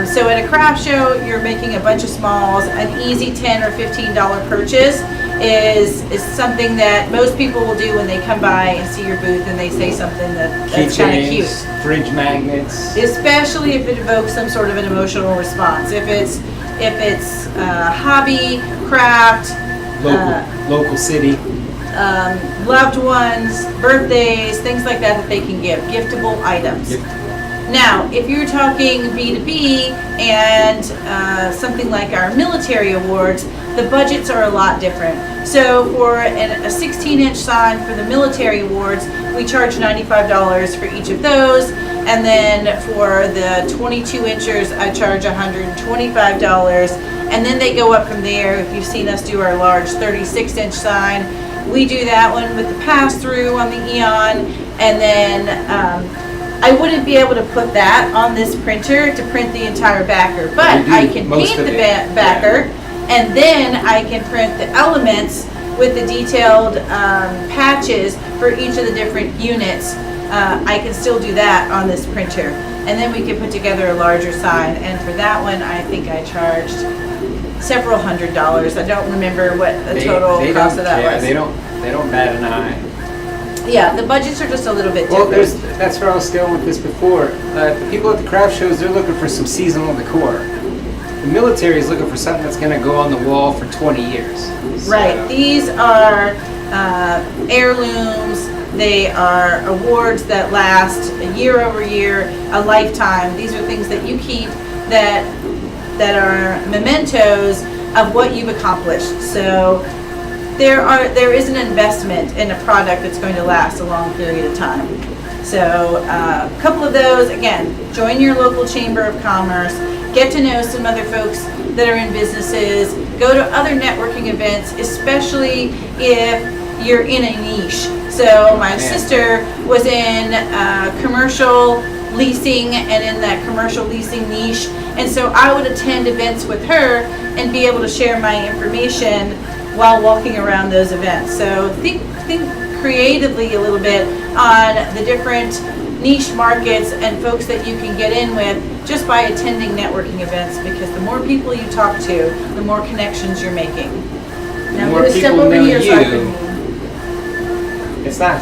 So at a craft show, you're making a bunch of smalls. An easy $10 or $15 purchase is something that most people will do when they come by and see your booth and they say something that's kind of cute. Fridge magnets. Especially if it evokes some sort of an emotional response. If it's hobby, craft, Local city. loved ones, birthdays, things like that they can give, giftable items. Now, if you're talking B2B and something like our military awards, the budgets are a lot different. So for a 16-inch sign for the military awards, we charge $95 for each of those. And then for the 22-inchers, I charge $125. And then they go up from there. If you've seen us do our large 36-inch sign, we do that one with the pass-through on the Eon. And then I wouldn't be able to put that on this printer to print the entire backer, but I can paint the backer, and then I can print the elements with the detailed patches for each of the different units. I can still do that on this printer, and then we can put together a larger sign. And for that one, I think I charged several $100s. I don't remember what the total cost of that was. They don't bat an eye. Yeah, the budgets are just a little bit different. Well, that's where I was going with this before. The people at the craft shows, they're looking for some seasonal decor. The military is looking for something that's going to go on the wall for 20 years. Right. These are heirlooms. They are awards that last a year over year, a lifetime. These are things that you keep that are mementos of what you've accomplished. So there is an investment in a product that's going to last a long period of time. So a couple of those, again, join your local chamber of commerce, get to know some other folks that are in businesses, go to other networking events, especially if you're in a niche. So my sister was in commercial leasing and in that commercial leasing niche, and so I would attend events with her and be able to share my information while walking around those events. So think creatively a little bit on the different niche markets and folks that you can get in with just by attending networking events, because the more people you talk to, the more connections you're making. Now I'm more going to step people over know here so I you. can. It's not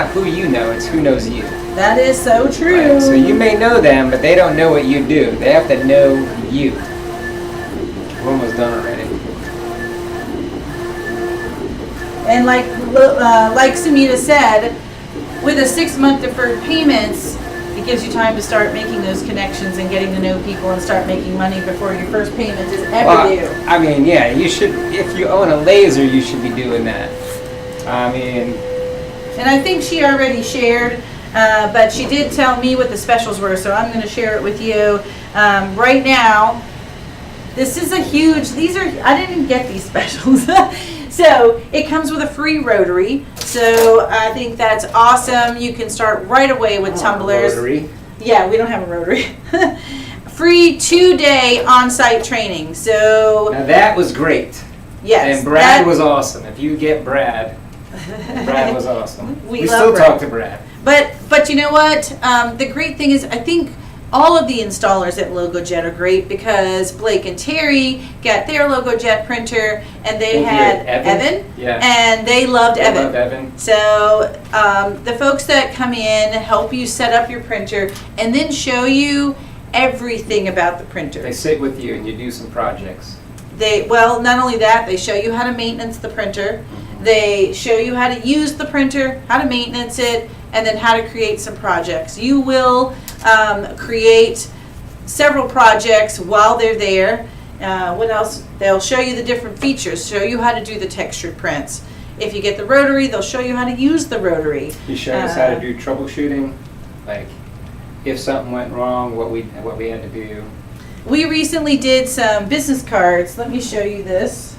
who you know, it's who knows you. That is so true. Right? So you may know them, but they don't know what you do. They have to know you. We're almost done already. And like Sumita said, with a 6-month deferred payments, it gives you time to start making those connections and getting to know people and start making money before your first payment is ever due. I mean, yeah, you should. If you own a laser, you should be doing that. I mean, and I think she already shared, but she did tell me what the specials were, so I'm going to share it with you right now. This is a huge. I didn't get these specials. So it comes with a free rotary. So I think that's awesome. You can start right away with tumblers. rotary. Yeah, we don't have a rotary. Free 2-day on-site training. So Now that was great. yes, And Brad was awesome. If you get Brad was awesome. We We love still Brad. talk to Brad. But you know what? The great thing is, I think all of the installers at LogoJet are great, because Blake and Terry got their LogoJet printer, and they had Evan, Yeah. and they loved I Evan. love Evan. So the folks that come in help you set up your printer and then show you everything about the printer. They sit with you and you do some projects. Well, not only that, they show you how to maintenance the printer. They show you how to use the printer, how to maintenance it, and then how to create some projects. You will create several projects while they're there. What else? They'll show you the different features, show you how to do the textured prints. If you get the rotary, they'll show you how to use the rotary. You showed us how to do troubleshooting, like if something went wrong, what we had to do. We recently did some business cards. Let me show you this.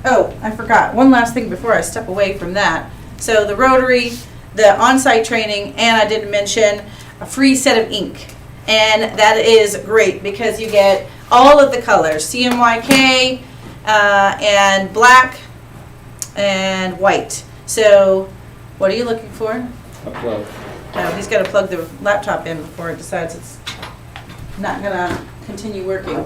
Oh, I forgot. One last thing before I step away from that. So the rotary, the on-site training, and I didn't mention a free set of ink. And that is great because you get all of the colors, CMYK, and black and white. So what are you looking for? A plug. No, he's got to plug the laptop in before it decides it's not going to continue working.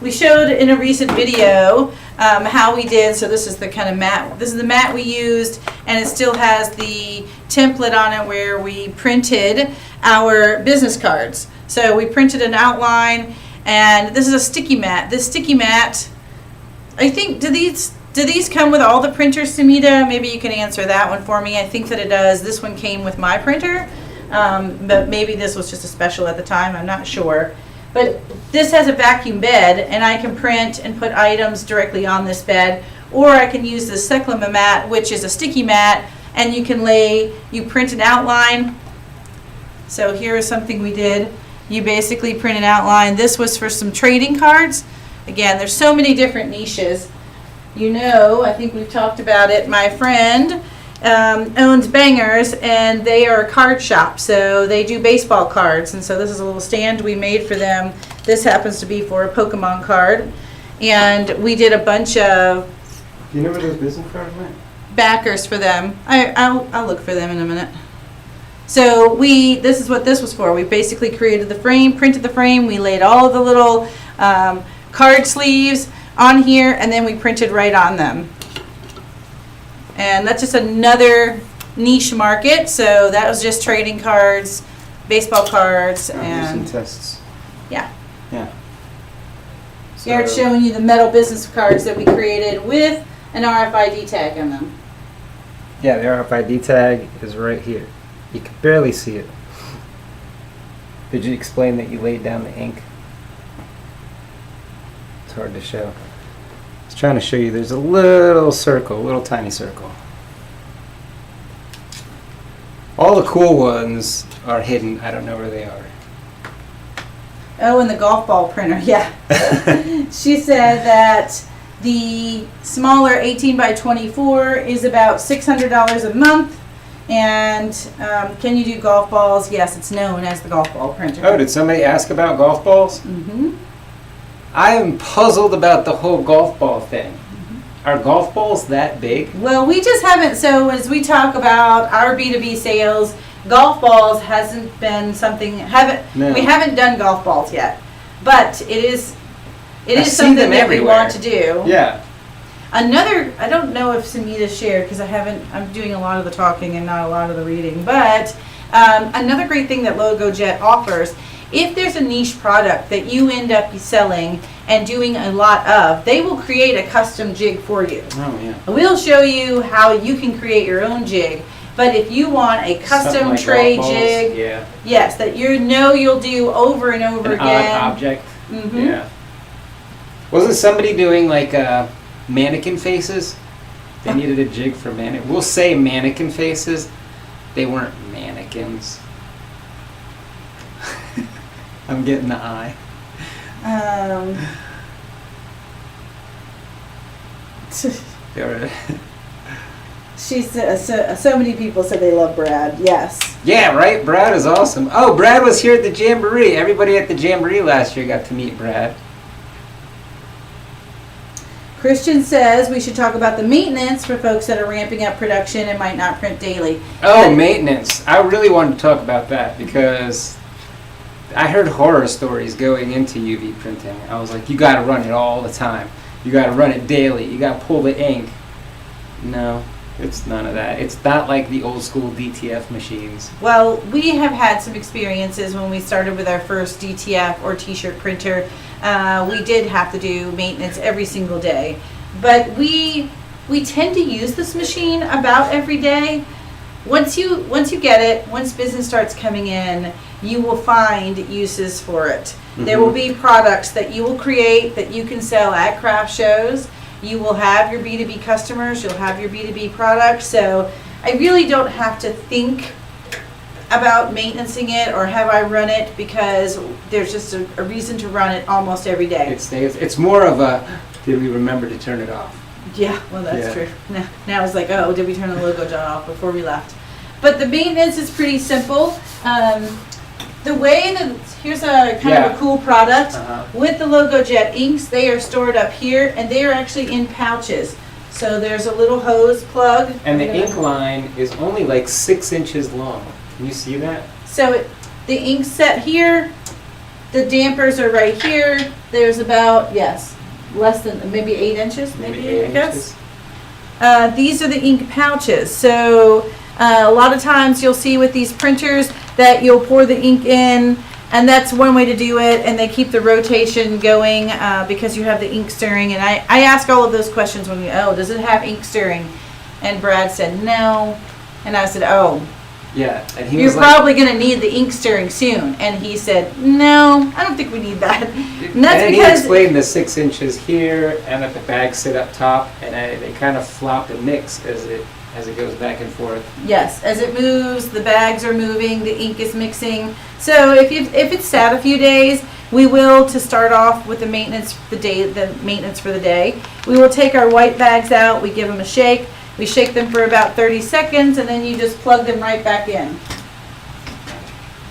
We showed in a recent video how we did, so this is the kind of mat, this is the mat we used, and it still has the template on it where we printed our business cards. So we printed an outline, and this is a sticky mat. This sticky mat, I think, do these come with all the printers, Sumita? Maybe you can answer that one for me. I think that it does. This one came with my printer, but maybe this was just a special at the time. I'm not sure. But this has a vacuum bed, and I can print and put items directly on this bed, or I can use the Cyclama mat, which is a sticky mat, and you print an outline. So here is something we did. You basically print an outline. This was for some trading cards. Again, there's so many different niches. You know, I think we've talked about it. My friend owns Bangers, and they are a card shop, so they do baseball cards. And so this is a little stand we made for them. This happens to be for a Pokemon card, and we did a bunch of Do you know where those business cards went? backers for them. I'll look for them in a minute. So this is what this was for. We basically created the frame, printed the frame, we laid all of the little card sleeves on here, and then we printed right on them. And that's just another niche market. So that was just trading cards, baseball cards, and some tests. yeah. Yeah. Here it's showing you the metal business cards that we created with an RFID tag on them. Yeah, the RFID tag is right here. You can barely see it. Did you explain that you laid down the ink? hard to show. I was trying to show you there's a little circle, a little tiny circle. All the cool ones are hidden. I don't know where they are. Oh, and the golf ball printer, yeah. She said that the smaller 18 by 24 is about $600 a month. And can you do golf balls? Yes, it's known as the golf ball printer. Oh, did somebody ask about golf balls? Mm-hmm. I am puzzled about the whole golf ball thing. Are golf balls that big? Well, we just haven't, so as we talk about our B2B sales, golf balls hasn't been something, No. we haven't done golf balls yet. But it is I see something them that everywhere. we want to do. Yeah. Another, I don't know if Samita shared because I'm doing a lot of the talking and not a lot of the reading, but another great thing that LogoJet offers, if there's a niche product that you end up selling and doing a lot of, they will create a custom jig for you. Oh, yeah. We'll show you how you can create your own jig, but if you want a custom Something like tray golf balls, jig, yeah. yes, that you'll do over and over An again. odd object. Mhm. Yeah. Wasn't somebody doing like mannequin faces? They needed a jig for mannequin. We'll say mannequin faces. They weren't mannequins. I'm getting the eye. They were She said, so many people said they love Brad. Yes. yeah, right? Brad is awesome. Oh, Brad was here at the Jamboree. Everybody at the Jamboree last year got to meet Brad. Christian says we should talk about the maintenance for folks that are ramping up production and might not print daily. Oh, maintenance. I really wanted to talk about that because I heard horror stories going into UV printing. I was like, you got to run it all the time. You got to run it daily. You got to pull the ink. No, it's none of that. It's not like the old school DTF machines. Well, we have had some experiences when we started with our first DTF or t-shirt printer. We did have to do maintenance every single day. But we tend to use this machine about every day. Once you get it, once business starts coming in, you will find uses for it. Mm-hmm. There will be products that you will create that you can sell at craft shows. You will have your B2B customers, you'll have your B2B products. So I really don't have to think about maintaining it or have I run it because there's just a reason to run it almost every day. It's more of a, did we remember to turn it off? Yeah, well that's true. Now it's like, oh, did we turn the LogoJet off before we left? But the maintenance is pretty simple. The way that, here's a kind of a cool product. With the LogoJet inks, they are stored up here and they are actually in pouches. So there's a little hose plug. And the ink line is only like 6 inches long. Can you see that? So the ink set here, the dampers are right here. There's about, less than maybe 8 inches, maybe I guess. These are the ink pouches. So a lot of times you'll see with these printers that you'll pour the ink in, and that's one way to do it, and they keep the rotation going because you have the ink stirring. And I ask all of those questions when does it have ink stirring? And Brad said no, and I said, oh. Yeah, and he You're was probably going to need the ink stirring soon. And he said, no, I don't think we need that. And that's and because he explained the 6 inches here and that the bags sit up top and they kind of flop and mix as it goes back and forth. yes, as it moves, the bags are moving, the ink is mixing. So if it's sat a few days, we will, to start off with the maintenance for the day, we will take our white bags out, we give them a shake. We shake them for about 30 seconds and then you just plug them right back in.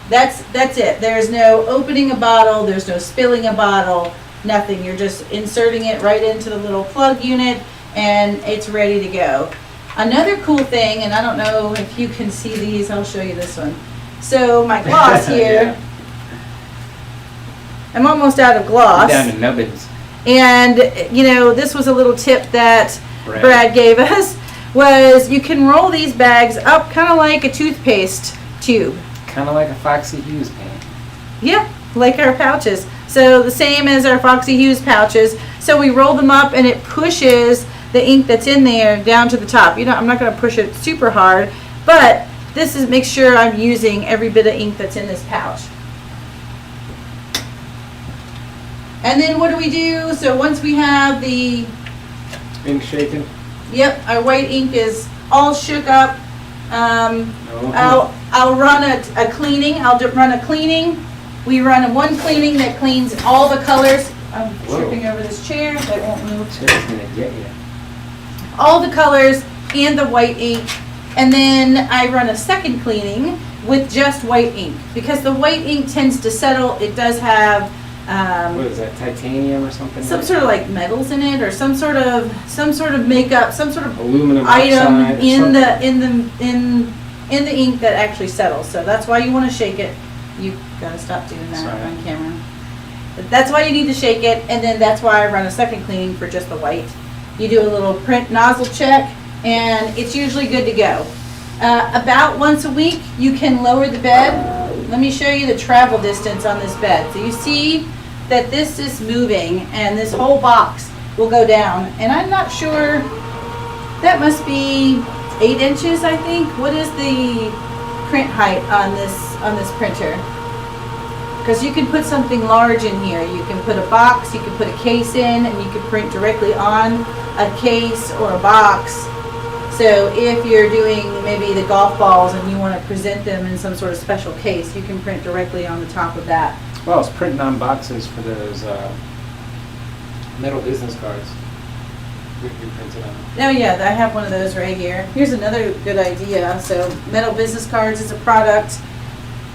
That's it. There's no opening a bottle, there's no spilling a bottle, nothing. You're just inserting it right into the little plug unit and it's ready to go. Another cool thing, and I don't know if you can see these, I'll show you this one. So my gloss here, Yeah. I'm almost out of gloss. Down to nubbins. And this was a little tip that Right. Brad gave us. Was you can roll these bags up kind of like a toothpaste tube. Kind of like a Foxy Hughes paint. Yeah, like our pouches. So the same as our Foxy Hughes pouches. So we roll them up and it pushes the ink that's in there down to the top. I'm not going to push it super hard, but this makes sure I'm using every bit of ink that's in this pouch. And then what do we do? So once we have the, Ink shaken? yep, our white ink is all shook up. I'll run a cleaning. I'll run a cleaning. We run one cleaning that cleans all the colors. I'm tripping over this chair, so it won't move. Chair's gonna get you. All the colors and the white ink. And then I run a second cleaning with just white ink, because the white ink tends to settle. It does have What is that, titanium or something? some sort of like metals in it, or some sort of makeup, some sort of Aluminum item oxide or in the ink that actually settles. So that's why you want to shake it. You gotta stop doing that Sorry. on camera. But that's why you need to shake it, and then that's why I run a second cleaning for just the white. You do a little print nozzle check, and it's usually good to go. About once a week, you can lower the bed. Let me show you the travel distance on this bed. So you see that this is moving, and this whole box will go down. And I'm not sure, that must be 8 inches, I think. What is the print height on this printer? Because you can put something large in here. You can put a box, you can put a case in, and you can print directly on a case or a box. So if you're doing maybe the golf balls and you want to present them in some sort of special case, you can print directly on the top of that. Well, it's printing on boxes for those metal business cards. We printed on. Oh yeah, I have one of those right here. Here's another good idea. So metal business cards is a product.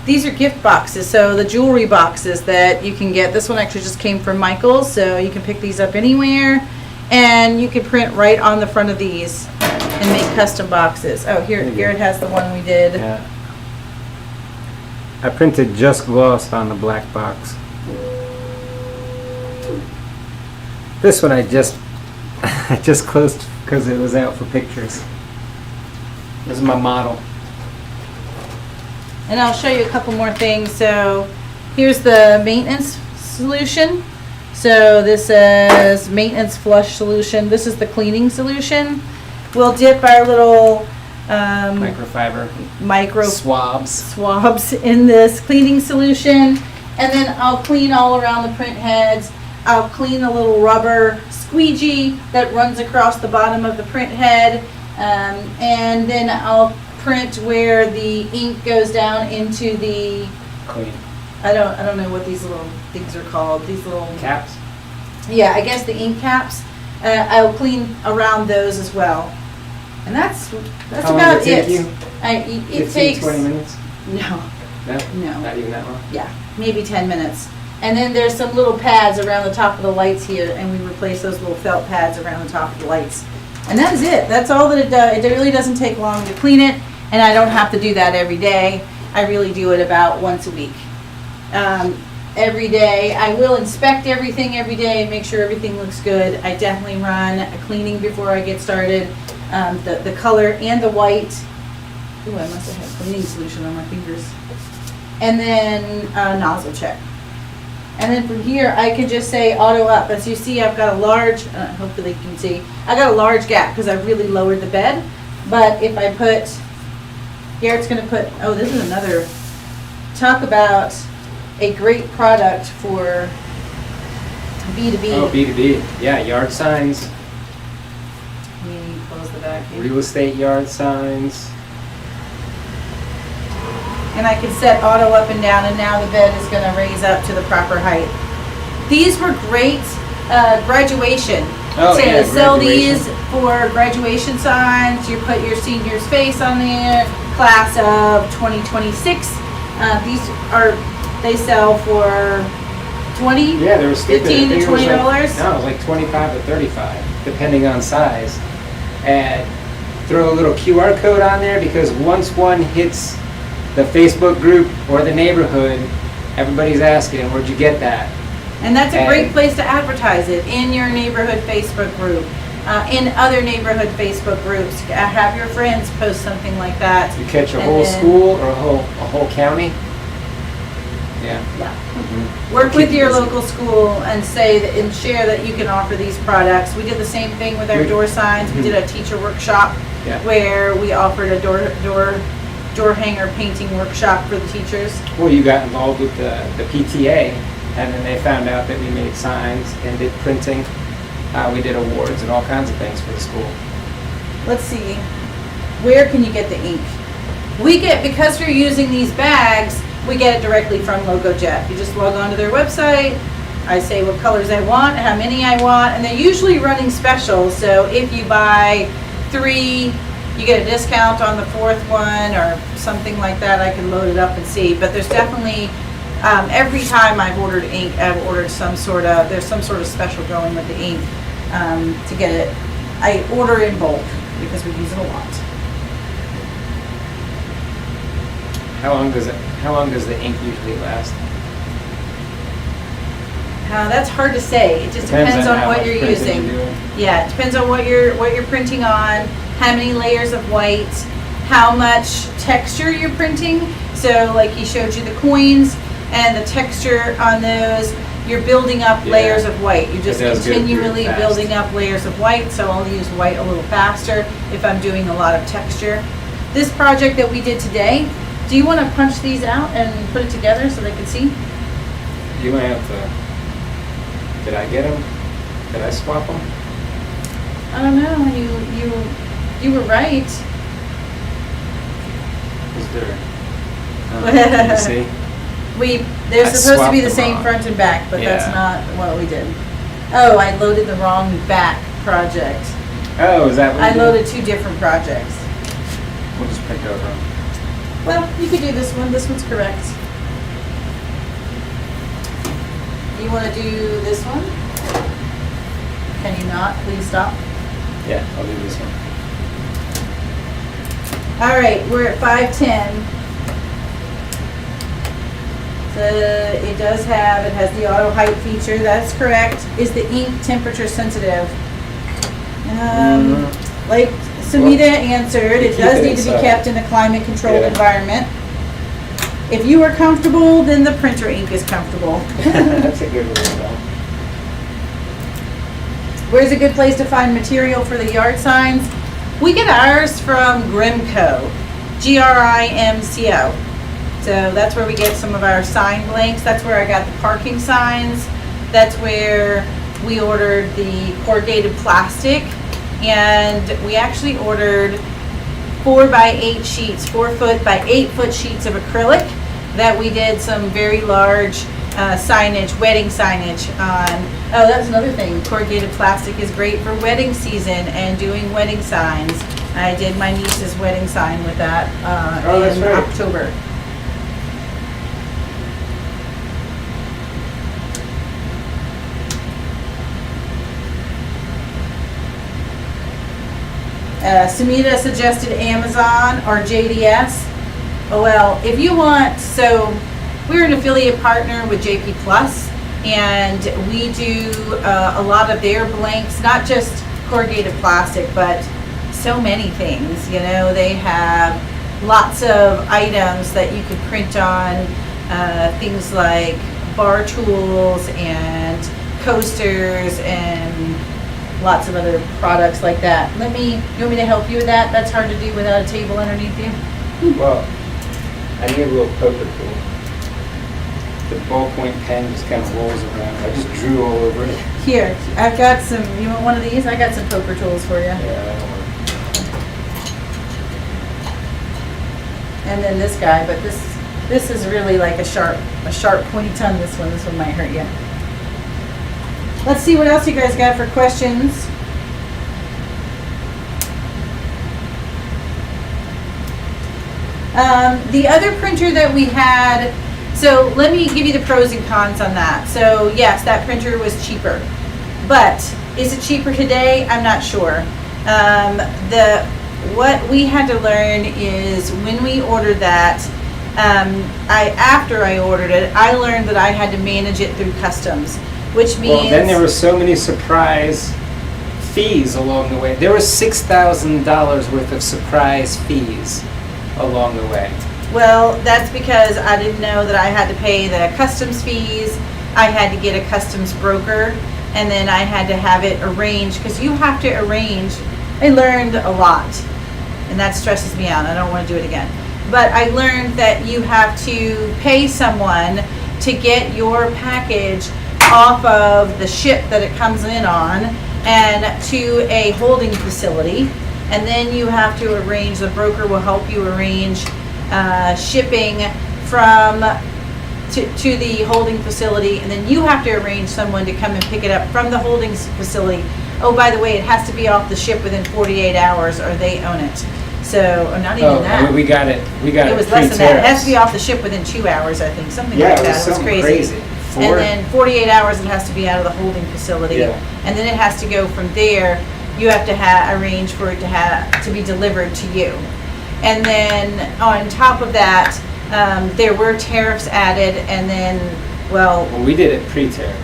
These are gift boxes, so the jewelry boxes that you can get. This one actually just came from Michael's, so you can pick these up anywhere. And you can print right on the front of these and make custom boxes. Oh, here it has the one we did. Yeah. I printed just glossed on the black box. This one I just closed because it was out for pictures. This is my model. And I'll show you a couple more things. So here's the maintenance solution. So this is maintenance flush solution. This is the cleaning solution. We'll dip our little Microfiber swabs in this cleaning solution, and then I'll clean all around the print heads. I'll clean the little rubber squeegee that runs across the bottom of the print head, and then I'll print where the ink goes down into the clean I don't know what these little things are called. These little caps. Yeah, I guess the ink caps. I'll clean around those as well. And that's How long about does it take it. you? It 15, takes 20 minutes? No, No? Not even that long? yeah, maybe 10 minutes. And then there's some little pads around the top of the lights here, and we replace those little felt pads around the top of the lights. And that is it. That's all that it does. It really doesn't take long to clean it, and I don't have to do that every day. I really do it about once a week. Every day, I will inspect everything every day and make sure everything looks good. I definitely run a cleaning before I get started. The color and the white. Ooh, I must have had cleaning solution on my fingers. And then nozzle check. And then from here, I can just say auto up. As you see, I've got a large, hopefully you can see, I got a large gap because I've really lowered the bed. But if I put, Garrett's going to put, oh, this is another, talk about a great product for B2B. Oh, B2B. Yeah, yard signs, Let me close the back here. real estate yard signs. And I can set auto up and down, and now the bed is going to raise up to the proper height. These were great graduation. Oh, So yeah, to sell graduation. these for graduation signs. You put your senior's face on there, class of 2026. They sell for 20, Yeah, they were stupid. 15 I think to it was $20. No, it was like 25 to 35, depending on size. And throw a little QR code on there, because once one hits the Facebook group or the neighborhood, everybody's asking, where'd you get that? And that's a great And- place to advertise it, in your neighborhood Facebook group, in other neighborhood Facebook groups. Have your friends post something like that. You catch a And whole then- school or a whole county? Yeah. Yeah. Mhm. Work Keep with your busy. local school and say that, and share that you can offer these products. We did the same thing with our We- door signs. We Mhm. did a teacher workshop Yeah. where we offered a door hanger painting workshop for the teachers. Well, you got involved with the PTA. And then they found out that we made signs and did printing. We did awards and all kinds of things for the school. Let's see, where can you get the ink? Because we're using these bags, we get it directly from LogoJet. You just log on to their website, I say what colors I want, how many I want, and they're usually running specials. So if you buy 3, you get a discount on the 4th one or something like that. I can load it up and see. But there's definitely, every time I've ordered ink, I've ordered there's some sort of special going with the ink to get it. I order in bulk because we use it a lot. How long does the ink usually last? That's hard to say. It just depends on how what much you're printing using. you're doing. Yeah, it depends on what you're printing on, how many layers of white, how much texture you're printing. So like he showed you the coins and the texture on those, you're building up layers of white. You're just continually building up layers of white, so I'll use white a little faster if I'm doing a lot of texture. This project that we did today, do you want to punch these out and put it together so they can see? You might have to. Did I get them? Did I swap them? I don't know. You were right. Is there? Can you see? They're I supposed to be swapped the them same wrong. front and back, but that's Yeah. not what we did. Oh, I loaded the wrong back project. Oh, is that what I you did? loaded 2 different projects. We'll just print over them. Well, you could do this one. This one's correct. You want to do this one? Can you not? Please stop. Yeah, I'll do this one. All right, we're at 510. So it has the auto height feature. That's correct. Is the ink temperature sensitive? Like Samita answered, it does need to be kept in a climate controlled environment. If you are comfortable, then the printer ink is comfortable. That's a good one, though. Where's a good place to find material for the yard signs? We get ours from Grimco, Grimco. So that's where we get some of our sign blanks. That's where I got the parking signs. That's where we ordered the corrugated plastic. And we actually ordered 4x8 sheets, 4-foot by 8-foot sheets of acrylic that we did some very large signage, wedding signage on. Oh, that's another thing. Corrugated plastic is great for wedding season and doing wedding signs. I did my niece's wedding sign with that in October. Samita suggested Amazon or JDS. Oh, well, if you want, so we're an affiliate partner with JP Plus, and we do a lot of their blanks, not just corrugated plastic, but so many things. You know, they have lots of items that you could print on, things like bar tools and coasters and lots of other products like that. You want me to help you with that? That's hard to do without a table underneath you. Well, I need a little poker tool. The ballpoint pen just kind of rolls around. I just drew all over it. Here, I've got some, you want one of these? I got some poker tools for you. Yeah, that'll work. And then this guy, but this is really like a sharp pointy tongue, this one. This one might hurt you. Let's see what else you guys got for questions. The other printer that we had, so let me give you the pros and cons on that. So yes, that printer was cheaper, but is it cheaper today? I'm not sure. What we had to learn is when we ordered that, after I ordered it, I learned that I had to manage it through customs, which means... Well, then there were so many surprise fees along the way. There was $6,000 worth of surprise fees along the way. Well, that's because I didn't know that I had to pay the customs fees. I had to get a customs broker, and then I had to have it arranged, because you have to arrange. I learned a lot, and that stresses me out. I don't want to do it again. But I learned that you have to pay someone to get your package off of the ship that it comes in on and to a holding facility. And then you have to arrange, the broker will help you arrange shipping from to the holding facility, and then you have to arrange someone to come and pick it up from the holding facility. Oh, by the way, it has to be off the ship within 48 hours or they own it. So, or not even that. We got it. It was less than that. It has to be off the ship within 2 hours, I think, something like that. It was crazy. And then 48 hours it has to be out of the holding facility. Yeah. And then it has to go from there. You have to arrange for it to be delivered to you. And then on top of that, there were tariffs added, and then, well, we did it pre-tariff.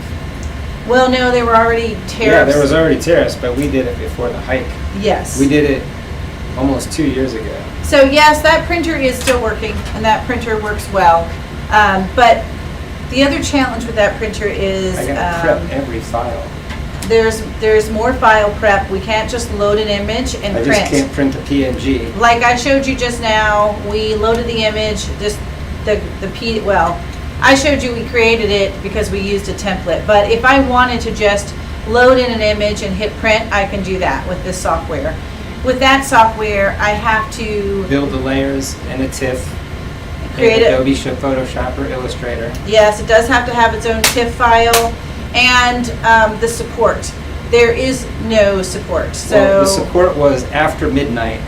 Well, no, there were already tariffs. Yeah, there was already tariffs, but we did it before the hike. Yes. We did it almost 2 years ago. So yes, that printer is still working, and that printer works well. But the other challenge with that printer is I gotta prep every file. There's more file prep. We can't just load an image and print. I just can't print a PNG. Like I showed you just now, we loaded the image, just I showed you we created it because we used a template. But if I wanted to just load in an image and hit print, I can do that with this software. With that software, I have to build the layers in a TIFF. Create it. Adobe Photoshop or Illustrator. Yes, it does have to have its own TIFF file. And the support. There is no support. So well, the support was after midnight.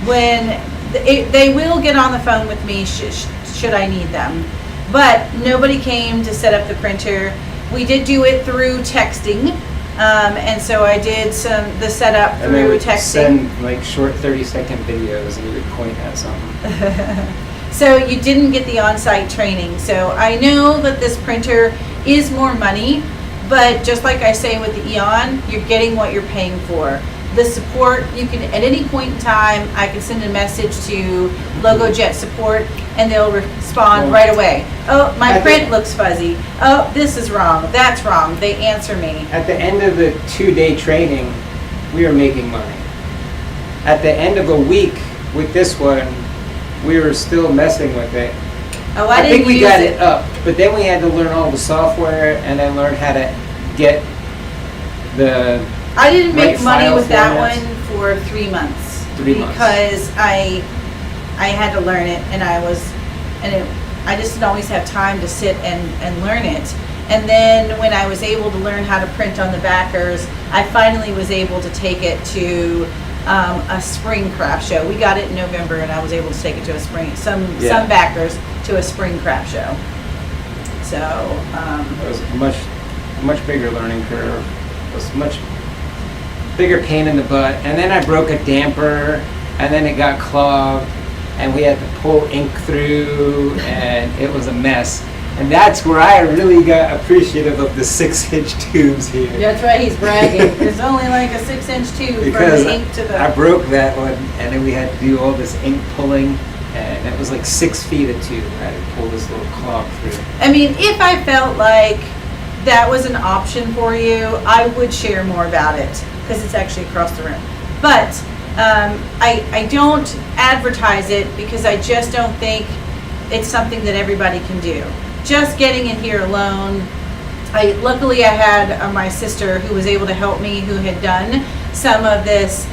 When they will get on the phone with me should I need them. But nobody came to set up the printer. We did do it through texting. And so I did the setup and they through would texting. Send like short 30-second videos and you would point at something. So you didn't get the on-site training. So I know that this printer is more money, but just like I say with the Eon, you're getting what you're paying for. The support, you can, at any point in time, I can send a message to LogoJet support and they'll respond right away. Oh, my print looks fuzzy. Oh, this is wrong. That's wrong. They answer me. At the end of the 2-day training, we were making money. At the end of a week with this one, we were still messing with it. Oh, I think we got it up, but then we had to learn all the software and then learn how to get the I didn't make money with that formats. one for 3 months. 3 months. Because I had to learn it, and I just didn't always have time to sit and learn it. And then when I was able to learn how to print on the backers, I finally was able to take it to a spring craft show. We got it in November, and I was able to take it to a spring, some backers to a spring craft show. So it was a much bigger learning curve. It was much bigger pain in the butt. And then I broke a damper, and then it got clogged, and we had to pull ink through, and it was a mess. And that's where I really got appreciative of the 6-inch tubes here. That's right, he's bragging. There's only like a 6-inch tube because from the ink to the... I broke that one, and then we had to do all this ink pulling, and it was like 6 feet of tube. I had to pull this little clog through. I mean, if I felt like that was an option for you, I would share more about it, because it's actually across the room. But I don't advertise it because I just don't think it's something that everybody can do. Just getting in here alone, luckily I had my sister who was able to help me, who had done some of this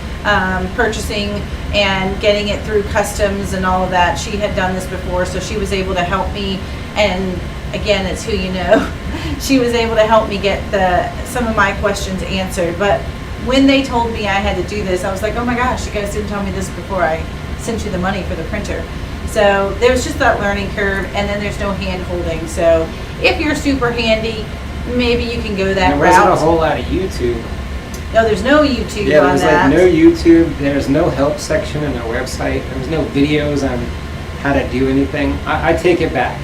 purchasing and getting it through customs and all of that. She had done this before, so she was able to help me, and again, it's who you know. She was able to help me get some of my questions answered. But when they told me I had to do this, I was like, oh my gosh, you guys didn't tell me this before I sent you the money for the printer. So there's just that learning curve, and then there's no hand holding. So if you're super handy, maybe you can go that route. There wasn't a whole lot of YouTube. No, there's no YouTube Yeah, on that. like no YouTube. There's no help section in their website. There was no videos on how to do anything. I take it back.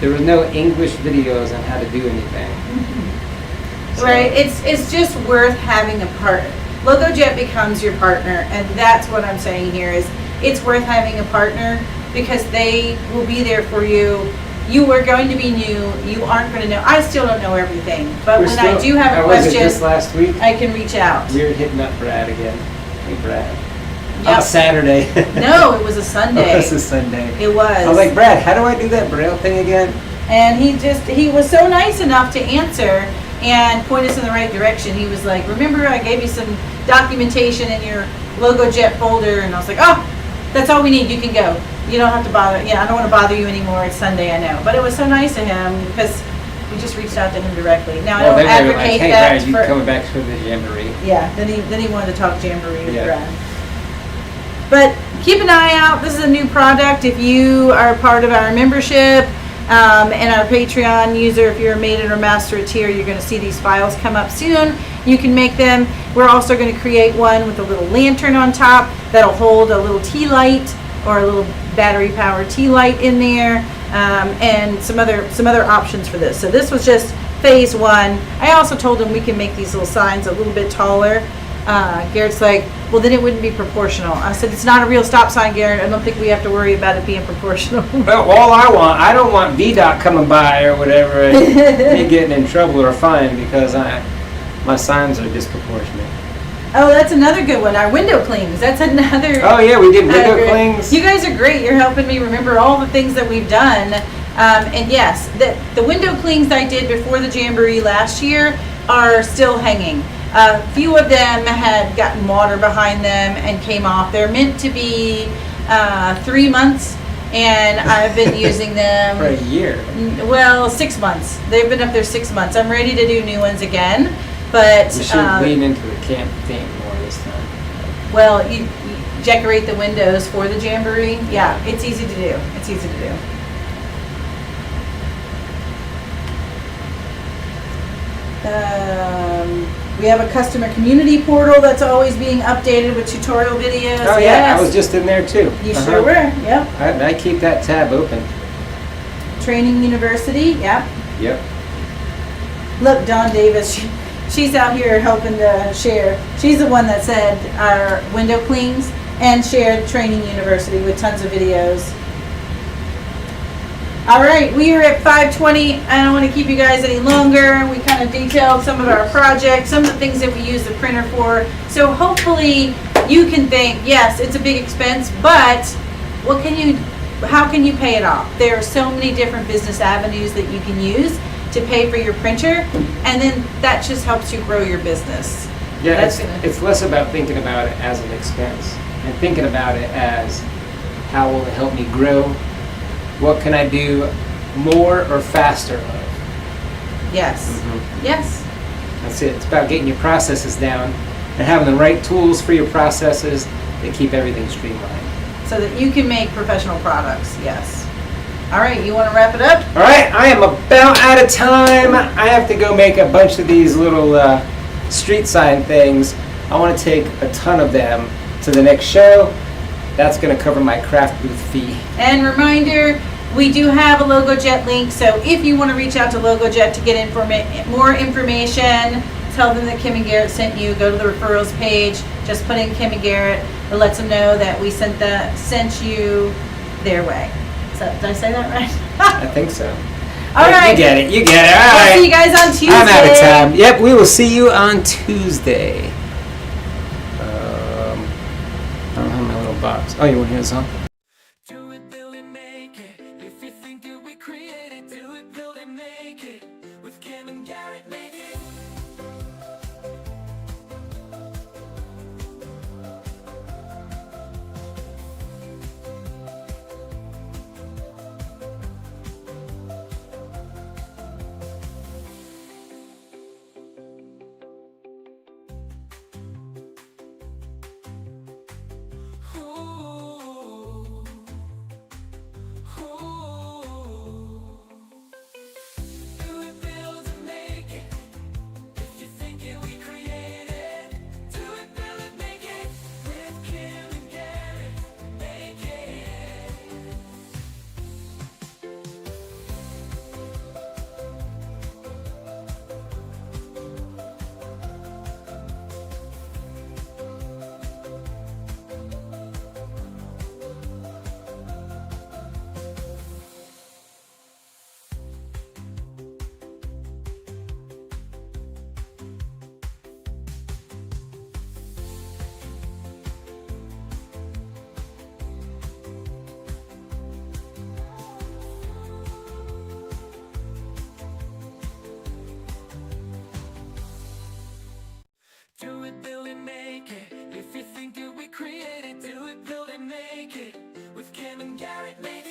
There was no English videos on how to do anything. So. Right, it's just worth having a partner. LogoJet becomes your partner, and that's what I'm saying here is it's worth having a partner because they will be there for you. You are going to be new. You aren't going to know. I still don't know everything, but when I do have a question, just last week, I can reach out. You're hitting up Brad again. Hey, Brad. Yep. On Saturday. No, it was a Sunday. It was a Sunday. It was. I was like, Brad, how do I do that Braille thing again? And he was so nice enough to answer and point us in the right direction. He was like, remember I gave you some documentation in your LogoJet folder? And I was like, oh, that's all we need. You can go. You don't have to bother. Yeah, I don't want to bother you anymore. It's Sunday, I know. But it was so nice of him because we just reached out to him directly. Now, I don't Well, then they were advocate like, hey, that guys, you coming back for the jamboree? Yeah, then he wanted to talk jamboree with Yeah. Brad. But keep an eye out. This is a new product. If you are part of our membership and our Patreon user, if you're a Maiden or Master tier, you're going to see these files come up soon. You can make them. We're also going to create one with a little lantern on top that'll hold a little tea light or a little battery-powered tea light in there, and some other options for this. So this was just phase one. I also told him we can make these little signs a little bit taller. Garrett's like, well, then it wouldn't be proportional. I said, it's not a real stop sign, Garrett. I don't think we have to worry about it being proportional. Well, all I don't want VDOT coming by or whatever and me getting in trouble or fined because my signs are disproportionate. Oh, that's another good one. Our window clings. That's another. Oh yeah, we did window clings. You guys are great. You're helping me remember all the things that we've done. And yes, the window clings I did before the Jamboree last year are still hanging. A few of them had gotten water behind them and came off. They're meant to be 3 months, and I've been using them For a year. Well, 6 months. They've been up there 6 months. I'm ready to do new ones again, but We should lean into the camp theme more this time. well, you decorate the windows for the Jamboree. Yeah, it's easy to do. It's easy to do. We have a customer community portal that's always being updated with tutorial videos. Oh yeah, I was just in there too. You sure were. Yep. I keep that tab open. Training University. Yep. Yep. Look, Dawn Davis. She's out here helping to share. She's the one that said our window clings and shared Training University with tons of videos. All right, we are at 5:20. I don't want to keep you guys any longer. We kind of detailed some of our projects, some of the things that we use the printer for. So hopefully you can think, yes, it's a big expense, but how can you pay it off? There are so many different business avenues that you can use to pay for your printer, and then that just helps you grow your business. Yeah, it's less about thinking about it as an expense and thinking about it as how will it help me grow? What can I do more or faster of? Yes. Mm-hmm. Yes. That's it. It's about getting your processes down and having the right tools for your processes that keep everything streamlined. So that you can make professional products. Yes. All right, you want to wrap it up? All right, I am about out of time. I have to go make a bunch of these little street sign things. I want to take a ton of them to the next show. That's going to cover my craft booth fee. And reminder, we do have a LogoJet link, so if you want to reach out to LogoJet to get more information, tell them that Kim and Garrett sent you. Go to the referrals page, just put in Kim and Garrett. It lets them know that we sent you their way. So, did I say that right? I think so. All right. You get it. You get it. All right. We'll see you guys on Tuesday. I'm out of time. Yep, we will see you on Tuesday. I don't have my little box. Oh, you want to hear the song? Do it, build it, make it. If you think that we create it, do it, build it, make it. With Kim and Garrett, make it. Ooh. Cam and Garrett make